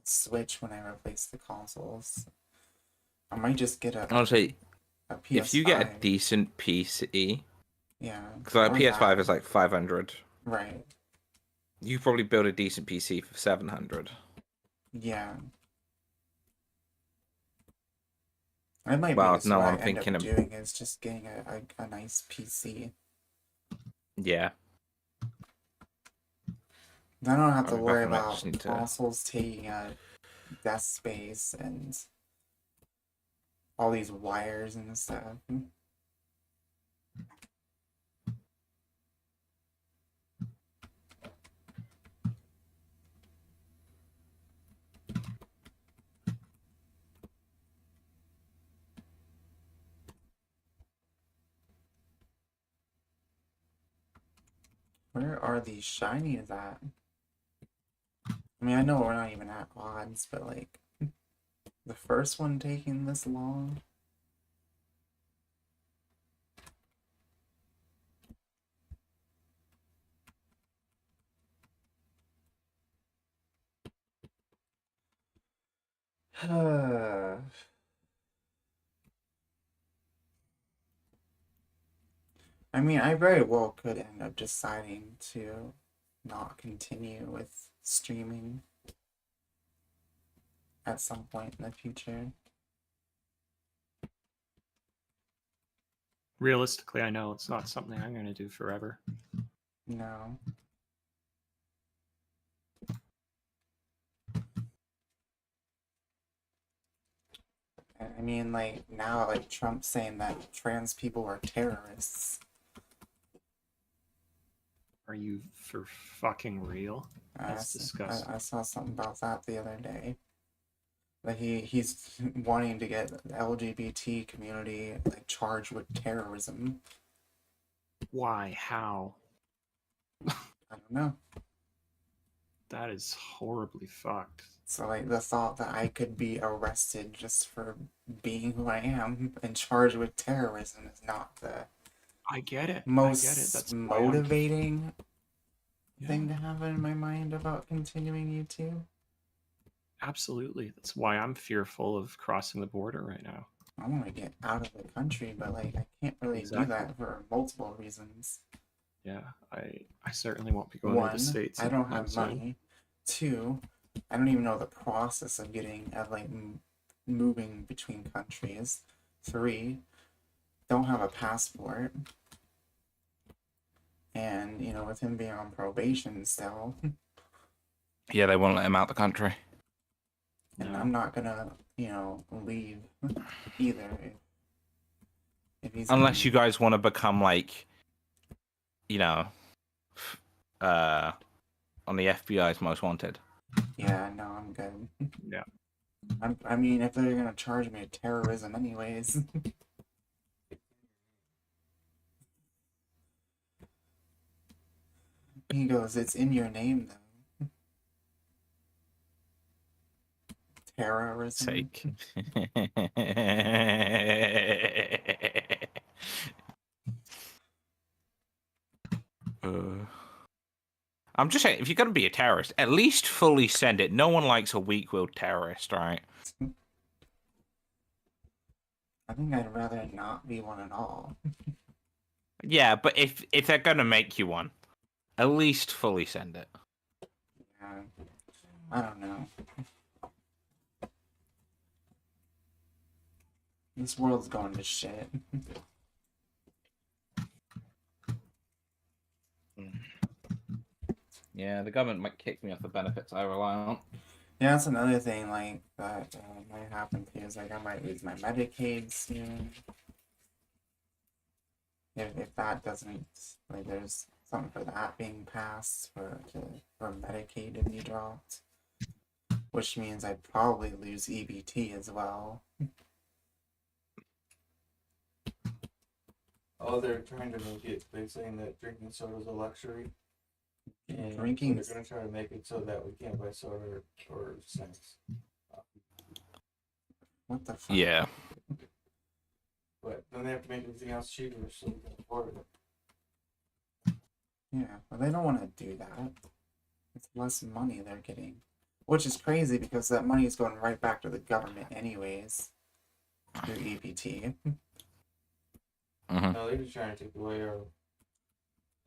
Switch when I replace the consoles. I might just get Honestly, a PS5. if you get a decent PC, yeah, because like or PS5 that. is like 500, Right. you probably build a decent PC for 700. Yeah. That might be Well, just no, what I I'm end up thinking of doing is just getting a nice PC. yeah. Then I don't have I'll to be back worry on that. Just about need to. consoles taking desk space and all these wires and stuff. Where are these shinies at? I mean, I know we're not even at odds, but like the first one taking this long. I mean, I very well could end up deciding to not continue with streaming at some point in the future. Realistically, I know it's not something I'm going to do forever. No. I mean, like, now, like, Trump's saying that trans people are terrorists. Are you for fucking real? That's disgusting. I saw something about that the other day. That he's wanting to get the LGBT community, like, charged with terrorism. Why? How? I don't know. That is horribly fucked. So, like, the thought that I could be arrested just for being who I am and charged with terrorism is not the I get it. most I get it. That's why motivating Yeah, thing to have in my mind about continuing YouTube. absolutely. That's why I'm fearful of crossing the border right now. I want to get out of the country, but like I can't really do Exactly. that for multiple reasons. Yeah, I certainly won't be going to the One, States. I don't anytime have soon. money. Two, I don't even know the process of getting moving between countries. Three, don't have a passport. And you know, with him being on probation still, Yeah, they won't let him out the country. And No. I'm not gonna, leave either. If he's Unless you gonna- guys want to become like, you know, on the FBI's Most Wanted. Yeah, no, I'm good. Yeah. I mean, if they're gonna charge me with terrorism anyways. He goes, it's in your name though. Terrorism. Sake. I'm just saying, if you're gonna be a terrorist, at least fully send it. No one likes a weak-willed terrorist, right? I think I'd rather not be one at all. Yeah, but if they're gonna make you one, at least fully send it. Yeah, I don't know. This world's going to shit. Yeah, the government might kick me off the benefits I rely on. Yeah, that's another thing, like, that might happen too, is, like, I might lose my Medicaid soon. If that doesn't, like, there's something for that being passed, for Medicaid to be dropped. Which means I'd probably lose EBT as well. Oh, they're trying to make it. They're saying that drinking soda is a luxury. And Drinking- so they're gonna try to make it so that we can't buy soda or snacks. What the fuck? Yeah. But then they have to make everything else cheaper so we can afford it. Yeah, but they don't want to do that. It's less money they're getting. Which is crazy because that money is going right back to the government anyways. Through EBT. Mm-hmm. No, they're just trying to take away our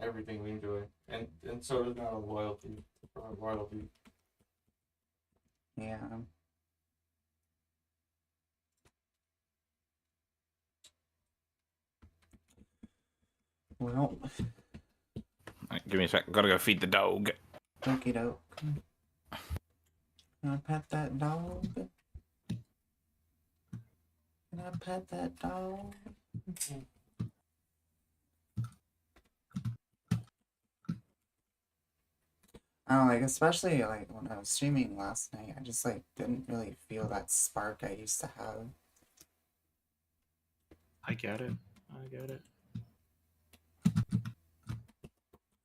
everything we enjoy, and soda's not a royalty. Yeah. Well, Right, give me a sec. Gotta go feed the dog. okie doke. Can I pet that dog? Can I pet that dog? I don't know, like, especially like when I was streaming last night, I just like didn't really feel that spark I used to have. I get it. I get it.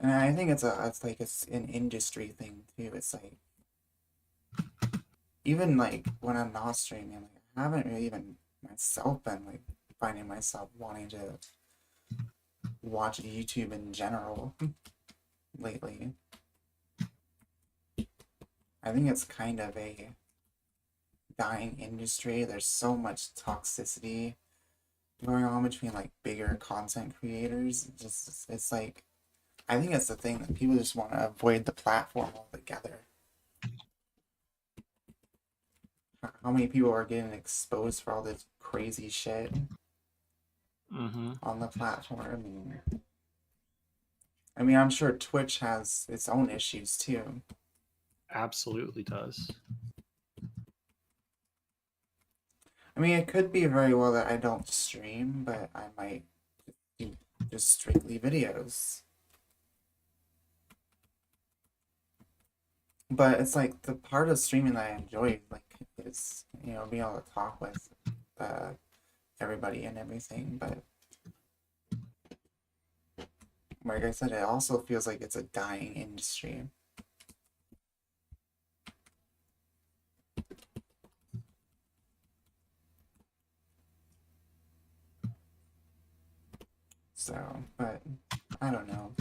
And I think it's an industry thing too. It's like even like when I'm not streaming, like I haven't really even myself been like finding myself wanting to watch YouTube in general lately. I think it's kind of a dying industry. There's so much toxicity going on between like bigger content creators. It's like I think it's the thing that people just want to avoid the platform altogether. How many people are getting exposed for all this crazy shit Mm-hmm. on the platform? I mean, I'm sure Twitch has its own issues too. Absolutely does. I mean, it could be very well that I don't stream, but I might do just strictly videos. But it's like the part of streaming that I enjoy, like, is being able to talk with everybody and everything. But like I said, it also feels like it's a dying industry. So, but I don't know.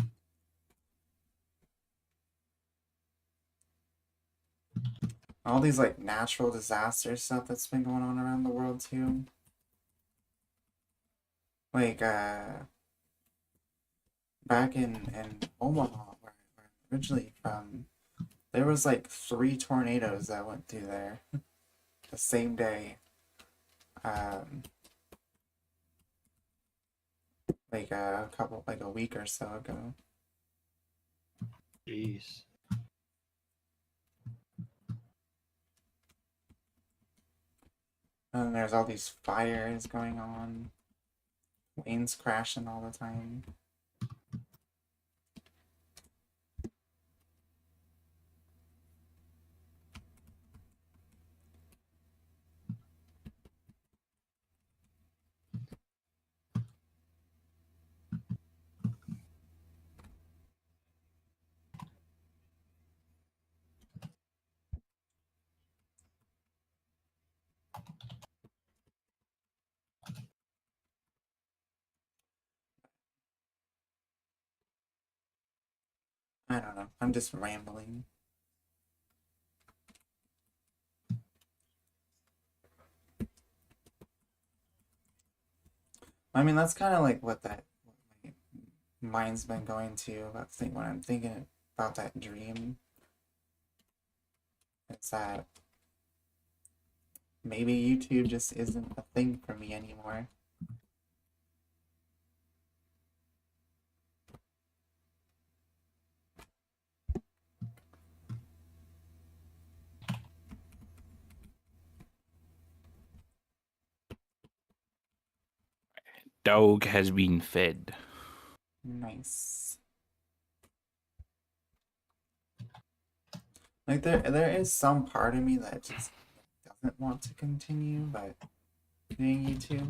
All these like natural disaster stuff that's been going on around the world too. Like back in Omaha, where I'm originally from, there was like 3 tornadoes that went through there the same day. Like a week or so ago. Jeez. And then there's all these fires going on. Planes crashing all the time. I don't know. I'm just rambling. I mean, that's kind of like what my mind's been going to. When I'm thinking about that dream. It's that maybe YouTube just isn't a thing for me anymore. Dog has been fed. Nice. Like there is some part of me that just doesn't want to continue, but doing YouTube.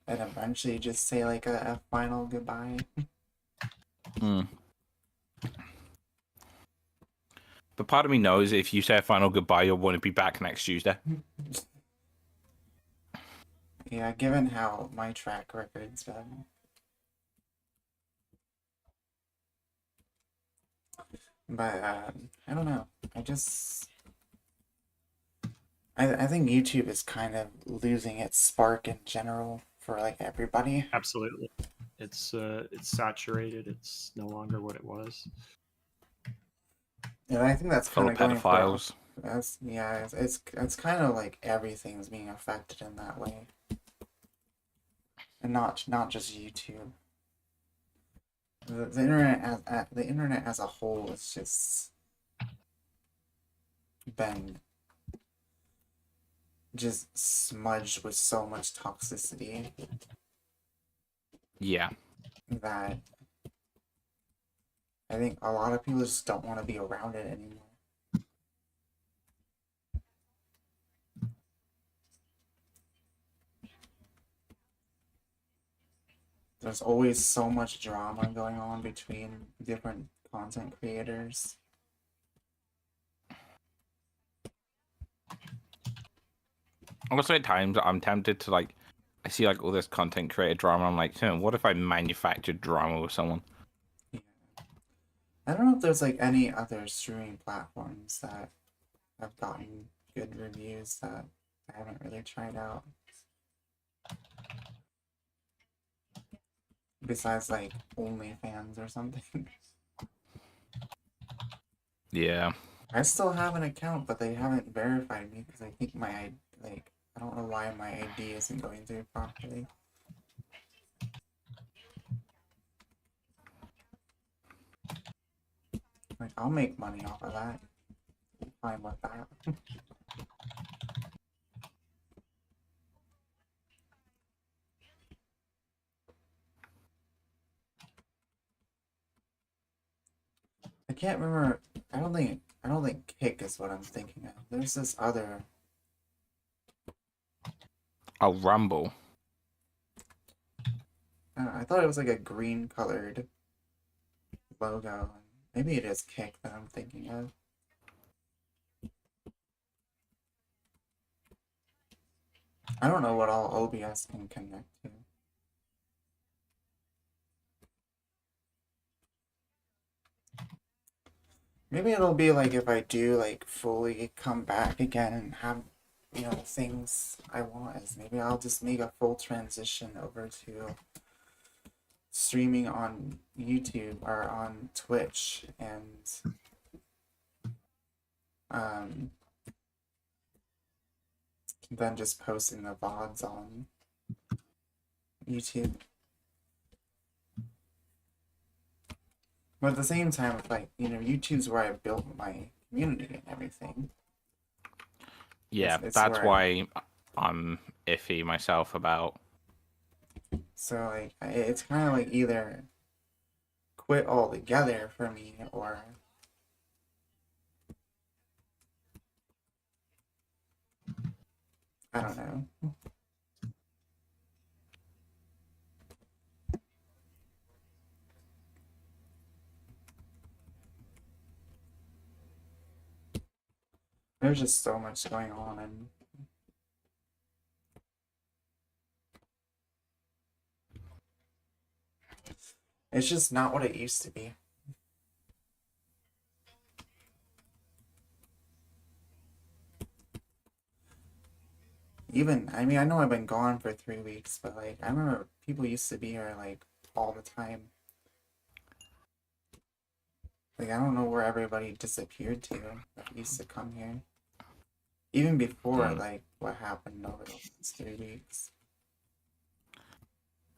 And eventually just say like a final goodbye. Mm. But part of me knows if you say a final goodbye, you'll want to be back next Tuesday. Yeah, given how my track record's been. But I don't know. I think YouTube is kind of losing its spark in general for like everybody. Absolutely. It's saturated. It's no longer what it was. And I think that's Full kind of of going for pedophiles. it's kind of like everything's being affected in that way, and not just YouTube. The internet as a whole has just been just smudged with so much toxicity Yeah. that I think a lot of people just don't want to be around it anymore. There's always so much drama going on between different content creators. Also, at times I'm tempted to like, I see like all this content creator drama. I'm like, what if I manufactured drama with someone? Yeah. I don't know if there's like any other streaming platforms that have gotten good reviews that I haven't really tried out. Besides like OnlyFans or something. Yeah. I still have an account, but they haven't verified me because I think I don't know why my ID isn't going through properly. Like I'll make money off of that. I'm fine with that. I can't remember. I don't think Kick is what I'm thinking of. There's this other. Oh, Rumble. I thought it was like a green colored logo. Maybe it is Kick that I'm thinking of. I don't know what all OBS can connect to. Maybe it'll be like if I do like fully come back again and have, things I want is maybe I'll just make a full transition over to streaming on YouTube or on Twitch and then just posting the VODs on YouTube. But at the same time, it's like, YouTube's where I built my community and everything. Yeah, It's that's where why I'm iffy myself about. So like it's kind of like either quit altogether for me or I don't know. There's just so much going on and it's just not what it used to be. Even, I mean, I know I've been gone for 3 weeks, but like, I remember people used to be here like all the time. Like, I don't know where everybody disappeared to that used to come here. Even before, like, what happened over the last 3 weeks.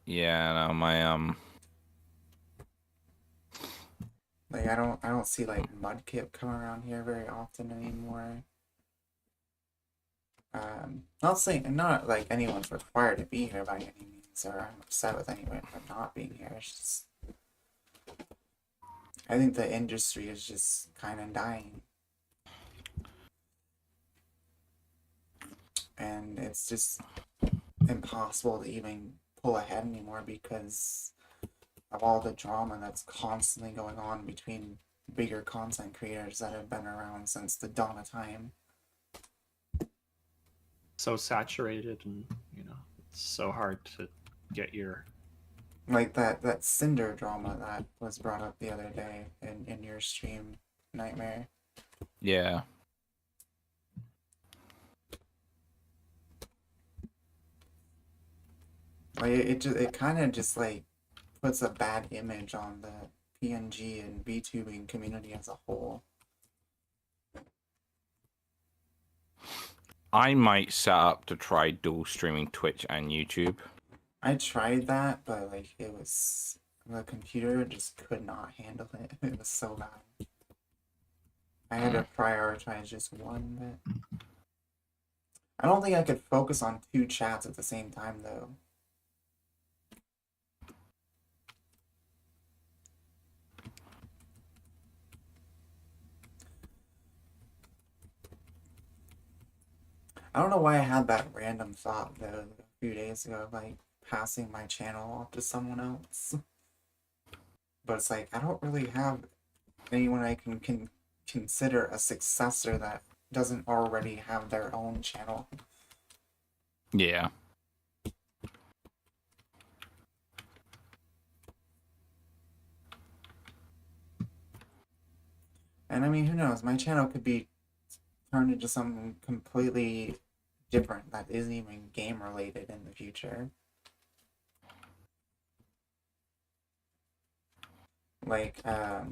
Yeah, no, my Like, I don't see like Mudkip come around here very often anymore. Not saying, not like anyone's required to be here by any means, or I'm upset with anyone for not being here. It's just, I think the industry is just kind of dying. And it's just impossible to even pull ahead anymore because of all the drama that's constantly going on between bigger content creators that have been around since the dawn of time. So saturated, and it's so hard to get your. Like that Cinder drama that was brought up the other day in your stream, Nightmare. yeah. Like it kind of just like puts a bad image on the PNG and VTubing community as a whole. I might set up to try dual streaming Twitch and YouTube. I tried that, but like the computer just could not handle it. It was so bad. I had to prioritize just one bit. I don't think I could focus on 2 chats at the same time though. I don't know why I had that random thought though a few days ago, like passing my channel off to someone else. But it's like I don't really have anyone I can consider a successor that doesn't already have their own channel. Yeah. And I mean, who knows? My channel could be turned into something completely different that isn't even game related in the future. Like, I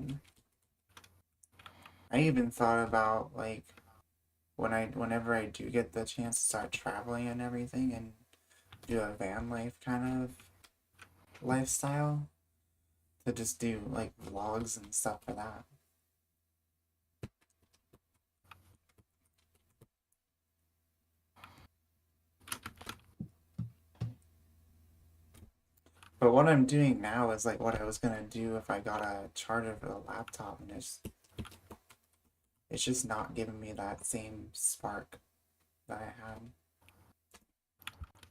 even thought about like whenever I do get the chance to start traveling and everything and do a van life kind of lifestyle, to just do like vlogs and stuff for that. But what I'm doing now is like what I was gonna do if I got a charger for the laptop, and it's just not giving me that same spark that I had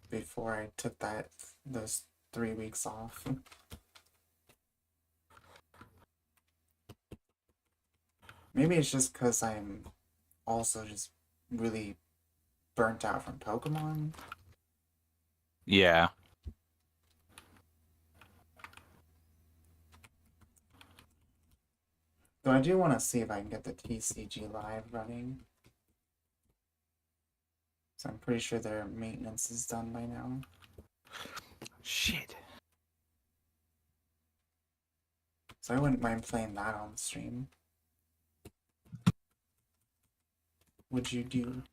before I took those 3 weeks off. Maybe it's just because I'm also just really burnt out from Pokemon. Yeah. Though I do want to see if I can get the TCG Live running. So I'm pretty sure their maintenance is done by now. Shit. So I wouldn't mind playing that on stream. Would you do?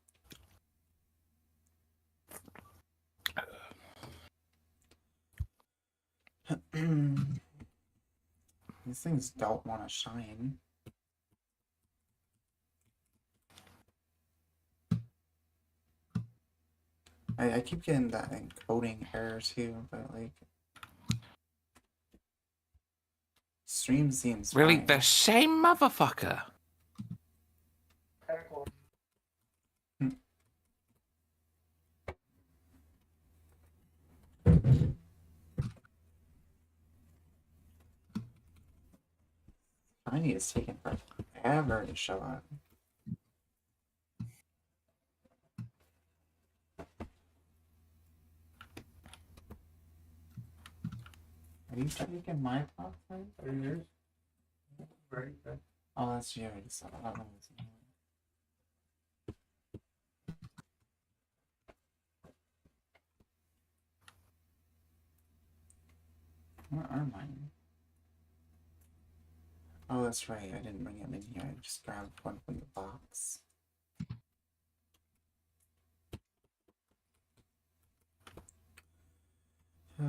These things don't want to shine. I keep getting that encoding error too, but like stream seems Really, fine. the same motherfucker. Shiny is taking forever to show up. Are you taking my pop? Are you yours? Right. Okay. Oh, that's yours. I don't know what's in there. Where are mine? Oh, that's right. I didn't bring them in here. I just grabbed one from the box. I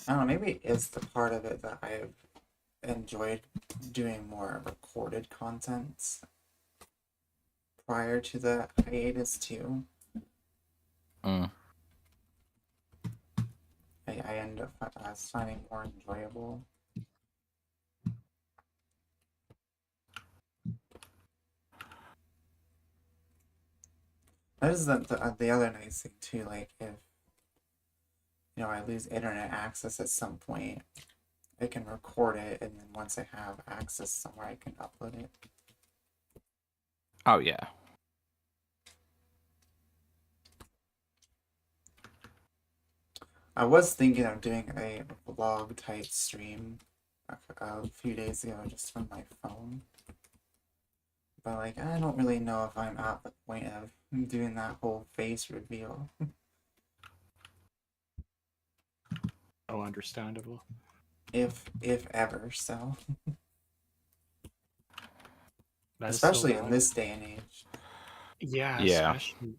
don't know, maybe it's the part of it that I've enjoyed doing more recorded content prior to the hiatus too. Mm. I end up finding more enjoyable. That is the other nice thing too, like if I lose internet access at some point, I can record it, and then once I have access somewhere, I can upload it. Oh yeah. I was thinking of doing a vlog type stream a few days ago just from my phone. But like, I don't really know if I'm at the point of doing that whole face reveal. Oh, understandable. If ever, so. That is so Especially in valid. this day and age. Yeah, Yeah. especially.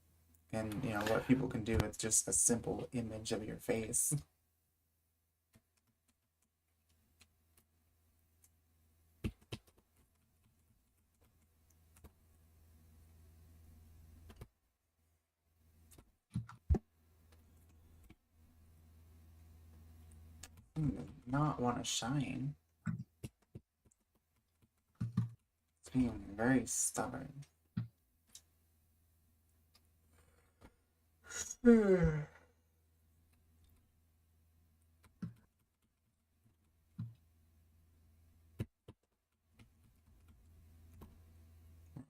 And what people can do with just a simple image of your face. Not want to shine. It's being very stubborn.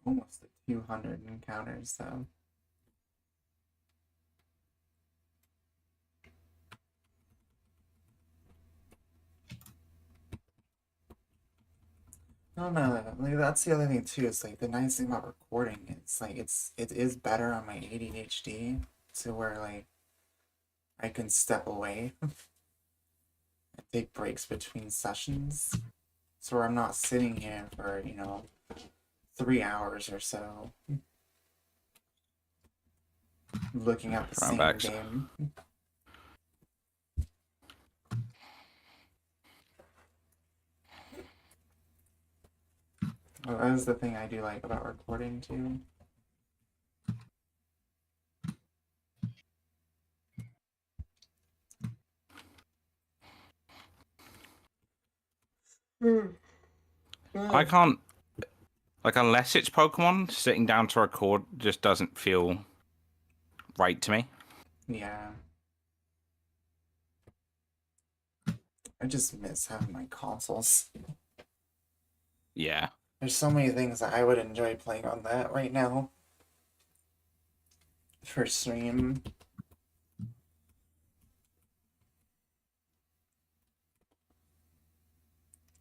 Almost at 200 encounters though. No, like that's the other thing too. It's like the nice thing about recording. It's like it is better on my ADHD to where like I can step away and take breaks between sessions, so where I'm not sitting here for 3 hours or so looking at the same Throwbacks. game. Well, that is the thing I do like about recording too. I can't, like, unless it's Pokemon, sitting down to record just doesn't feel right to me. Yeah. I just miss having my consoles. Yeah. There's so many things that I would enjoy playing on that right now. For stream.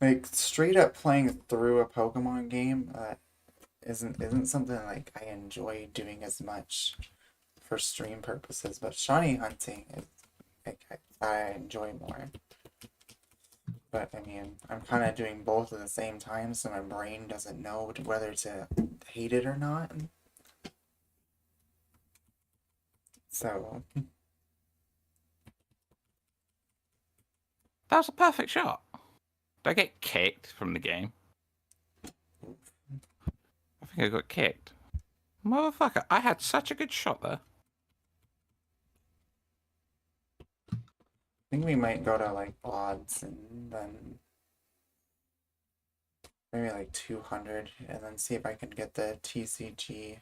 Like straight up playing through a Pokemon game isn't something like I enjoy doing as much for stream purposes, but shiny hunting is like I enjoy more. But I mean, I'm kind of doing both at the same time, so my brain doesn't know whether to hate it or not. So That was a perfect shot. Did I get kicked from the game? I think I got kicked. Motherfucker, I had such a good shot there. I think we might go to like odds and then maybe like 200 and then see if I can get the TCG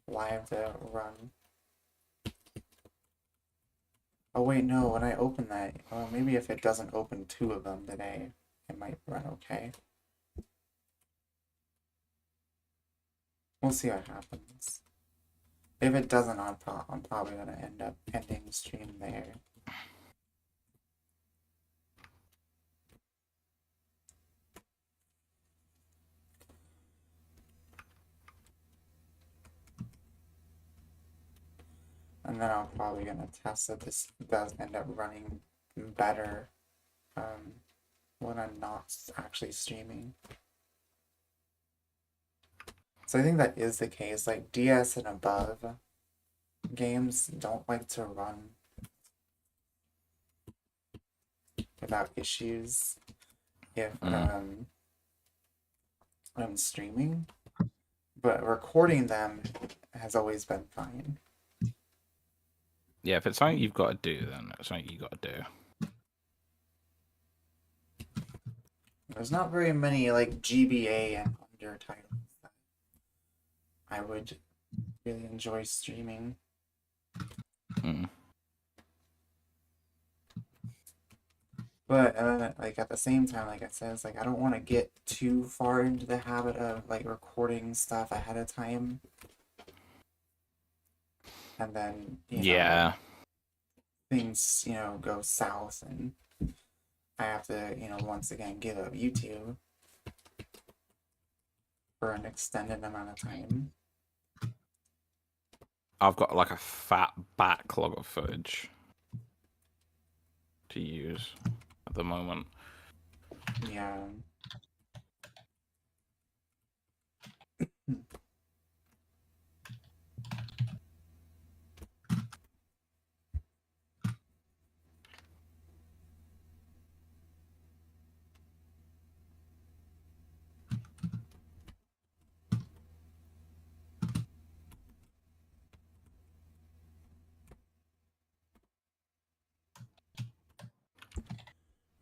live to run. Oh wait, no, when I open that, well, maybe if it doesn't open 2 of them today, it might run okay. We'll see what happens. If it doesn't, I'm probably gonna end up ending the stream there. And then I'm probably gonna test if this does end up running better when I'm not actually streaming. So I think that is the case. Like DS and above games don't like to run without issues if I'm streaming, but recording them has always been fine. Yeah, if it's something you've got to do, then it's something you got to do. There's not very many like GBA and under titles that I would really enjoy streaming. But like at the same time, like I said, it's like I don't want to get too far into the habit of like recording stuff ahead of time, and then Yeah. things go south, and I have to once again give up YouTube for an extended amount of time. I've got like a fat backlog of footage to use at the moment. Yeah.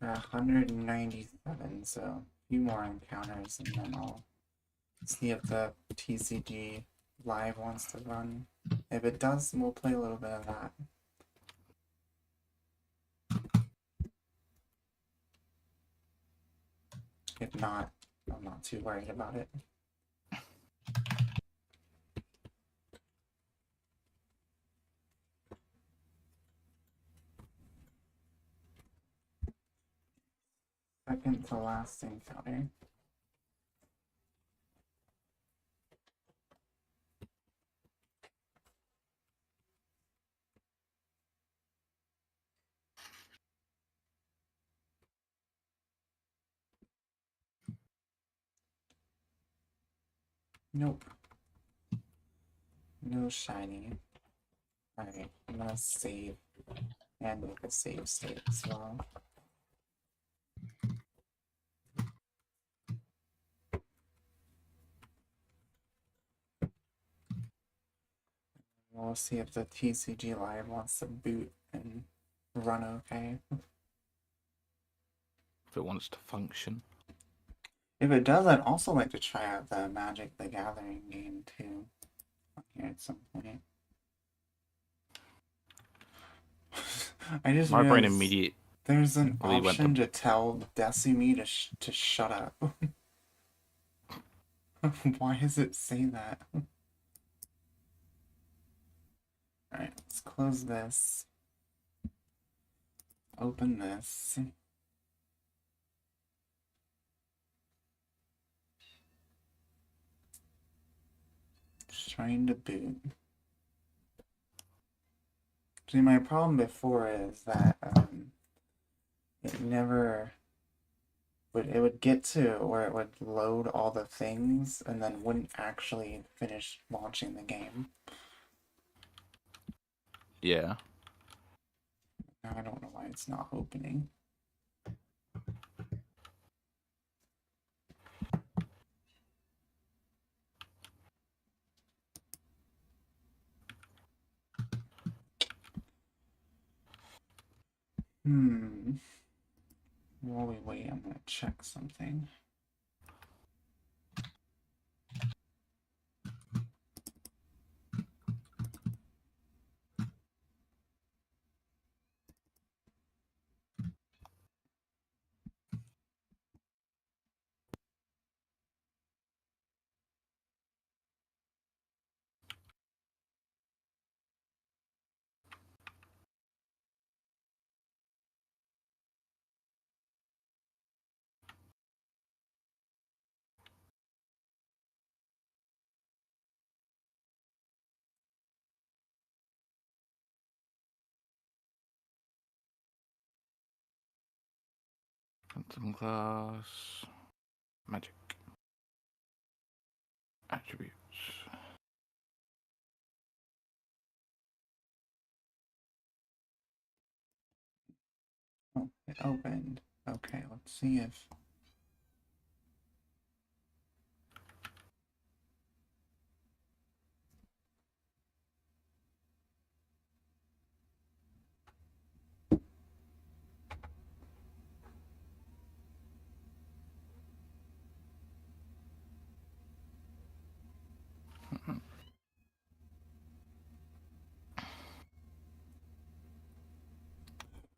Got 197, so a few more encounters, and then I'll see if the TCG live wants to run. If it does, we'll play a little bit of that. If not, I'm not too worried about it. Second to last encounter. Nope. No shiny. Alright, I'm gonna save and make a save state as well. We'll see if the TCG Live wants to boot and run okay. If it wants to function. If it does, I'd also like to try out the Magic the Gathering game too. Here at some point. I just My brain realized immediate. there's an Really went option to tell Decimi to shut up. Why does it say that? Alright, let's close this. Open this. Just trying to boot. See, my problem before is that it never but it would get to where it would load all the things and then wouldn't actually finish launching the game. Yeah. Now I don't know why it's not opening. While we wait, I'm gonna check something. Phantom class. Magic. Attributes. Oh, it opened. Okay, let's see if...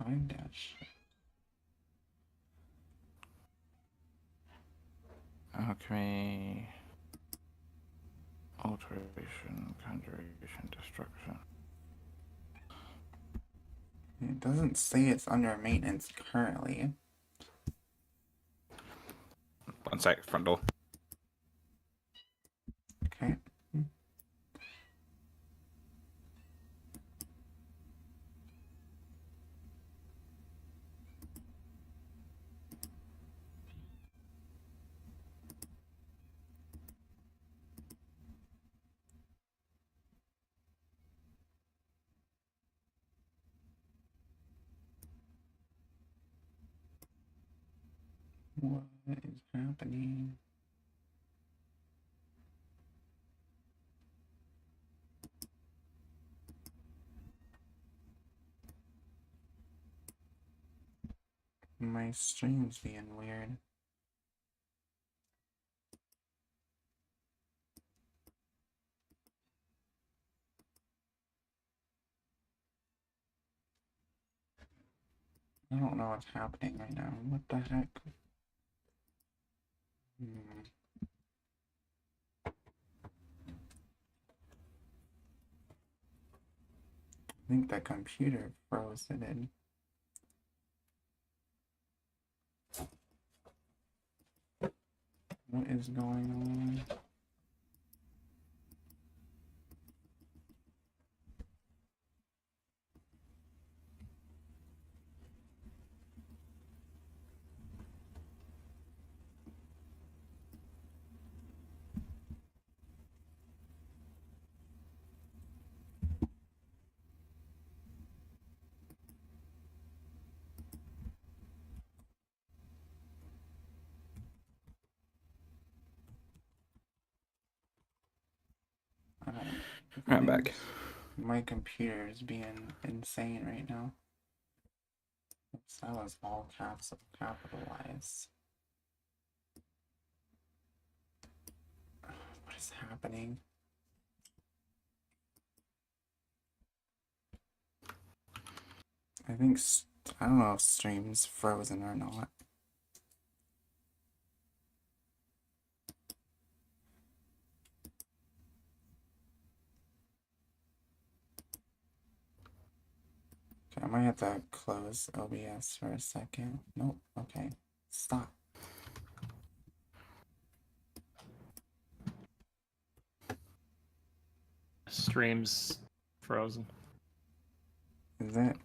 Five dash. Alchemy. Alteration. Conjuration. Destruction. It doesn't say it's under maintenance currently. 1 sec, front door. Okay. What is happening? My stream's being weird. I don't know what's happening right now. What the heck? I think the computer froze it in. What is going on? I don't Right, I'm back. My computer is being insane right now. Oops, that was all caps capitalized. What is happening? I think I don't know if stream's frozen or not. Okay, I might have to close OBS for a second. Nope. Okay. Stop. Stream's frozen. Is it?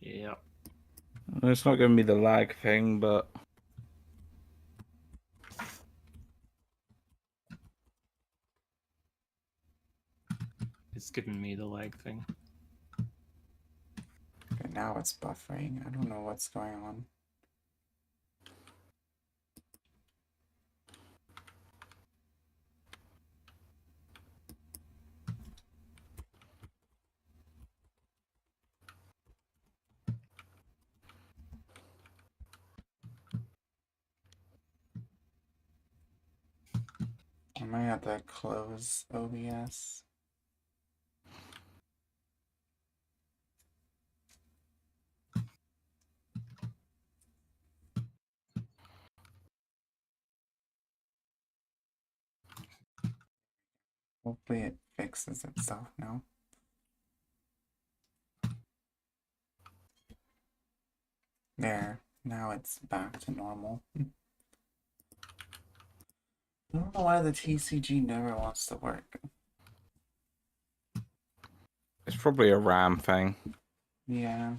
Yep. It's not giving me the lag thing, but It's giving me the lag thing. Okay, now it's buffering. I don't know what's going on. I might have to close OBS. Hopefully it fixes itself now. There, now it's back to normal. I don't know why the TCG never wants to work. it's probably a RAM thing. Yeah.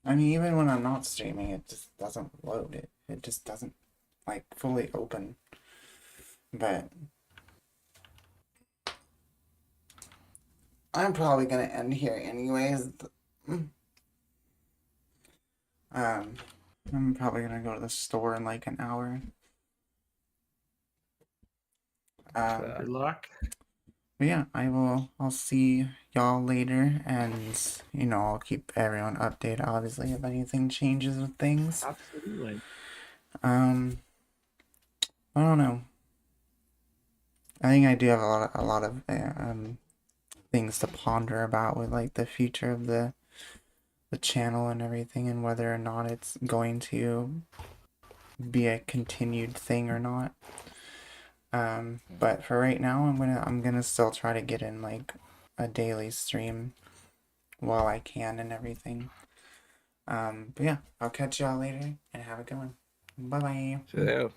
I mean, even when I'm not streaming, it just doesn't load it. It just doesn't, like, fully open. But I'm probably gonna end here anyways. I'm probably gonna go to the store in like an hour. Good luck. But yeah, I'll see y'all later, and I'll keep everyone updated obviously if anything changes with things. Absolutely. I don't know. I think I do have a lot of things to ponder about with like the future of the channel and everything, and whether or not it's going to be a continued thing or not. But for right now, I'm gonna still try to get in like a daily stream while I can and everything. But yeah, I'll catch y'all later and have a good one. Bye bye. So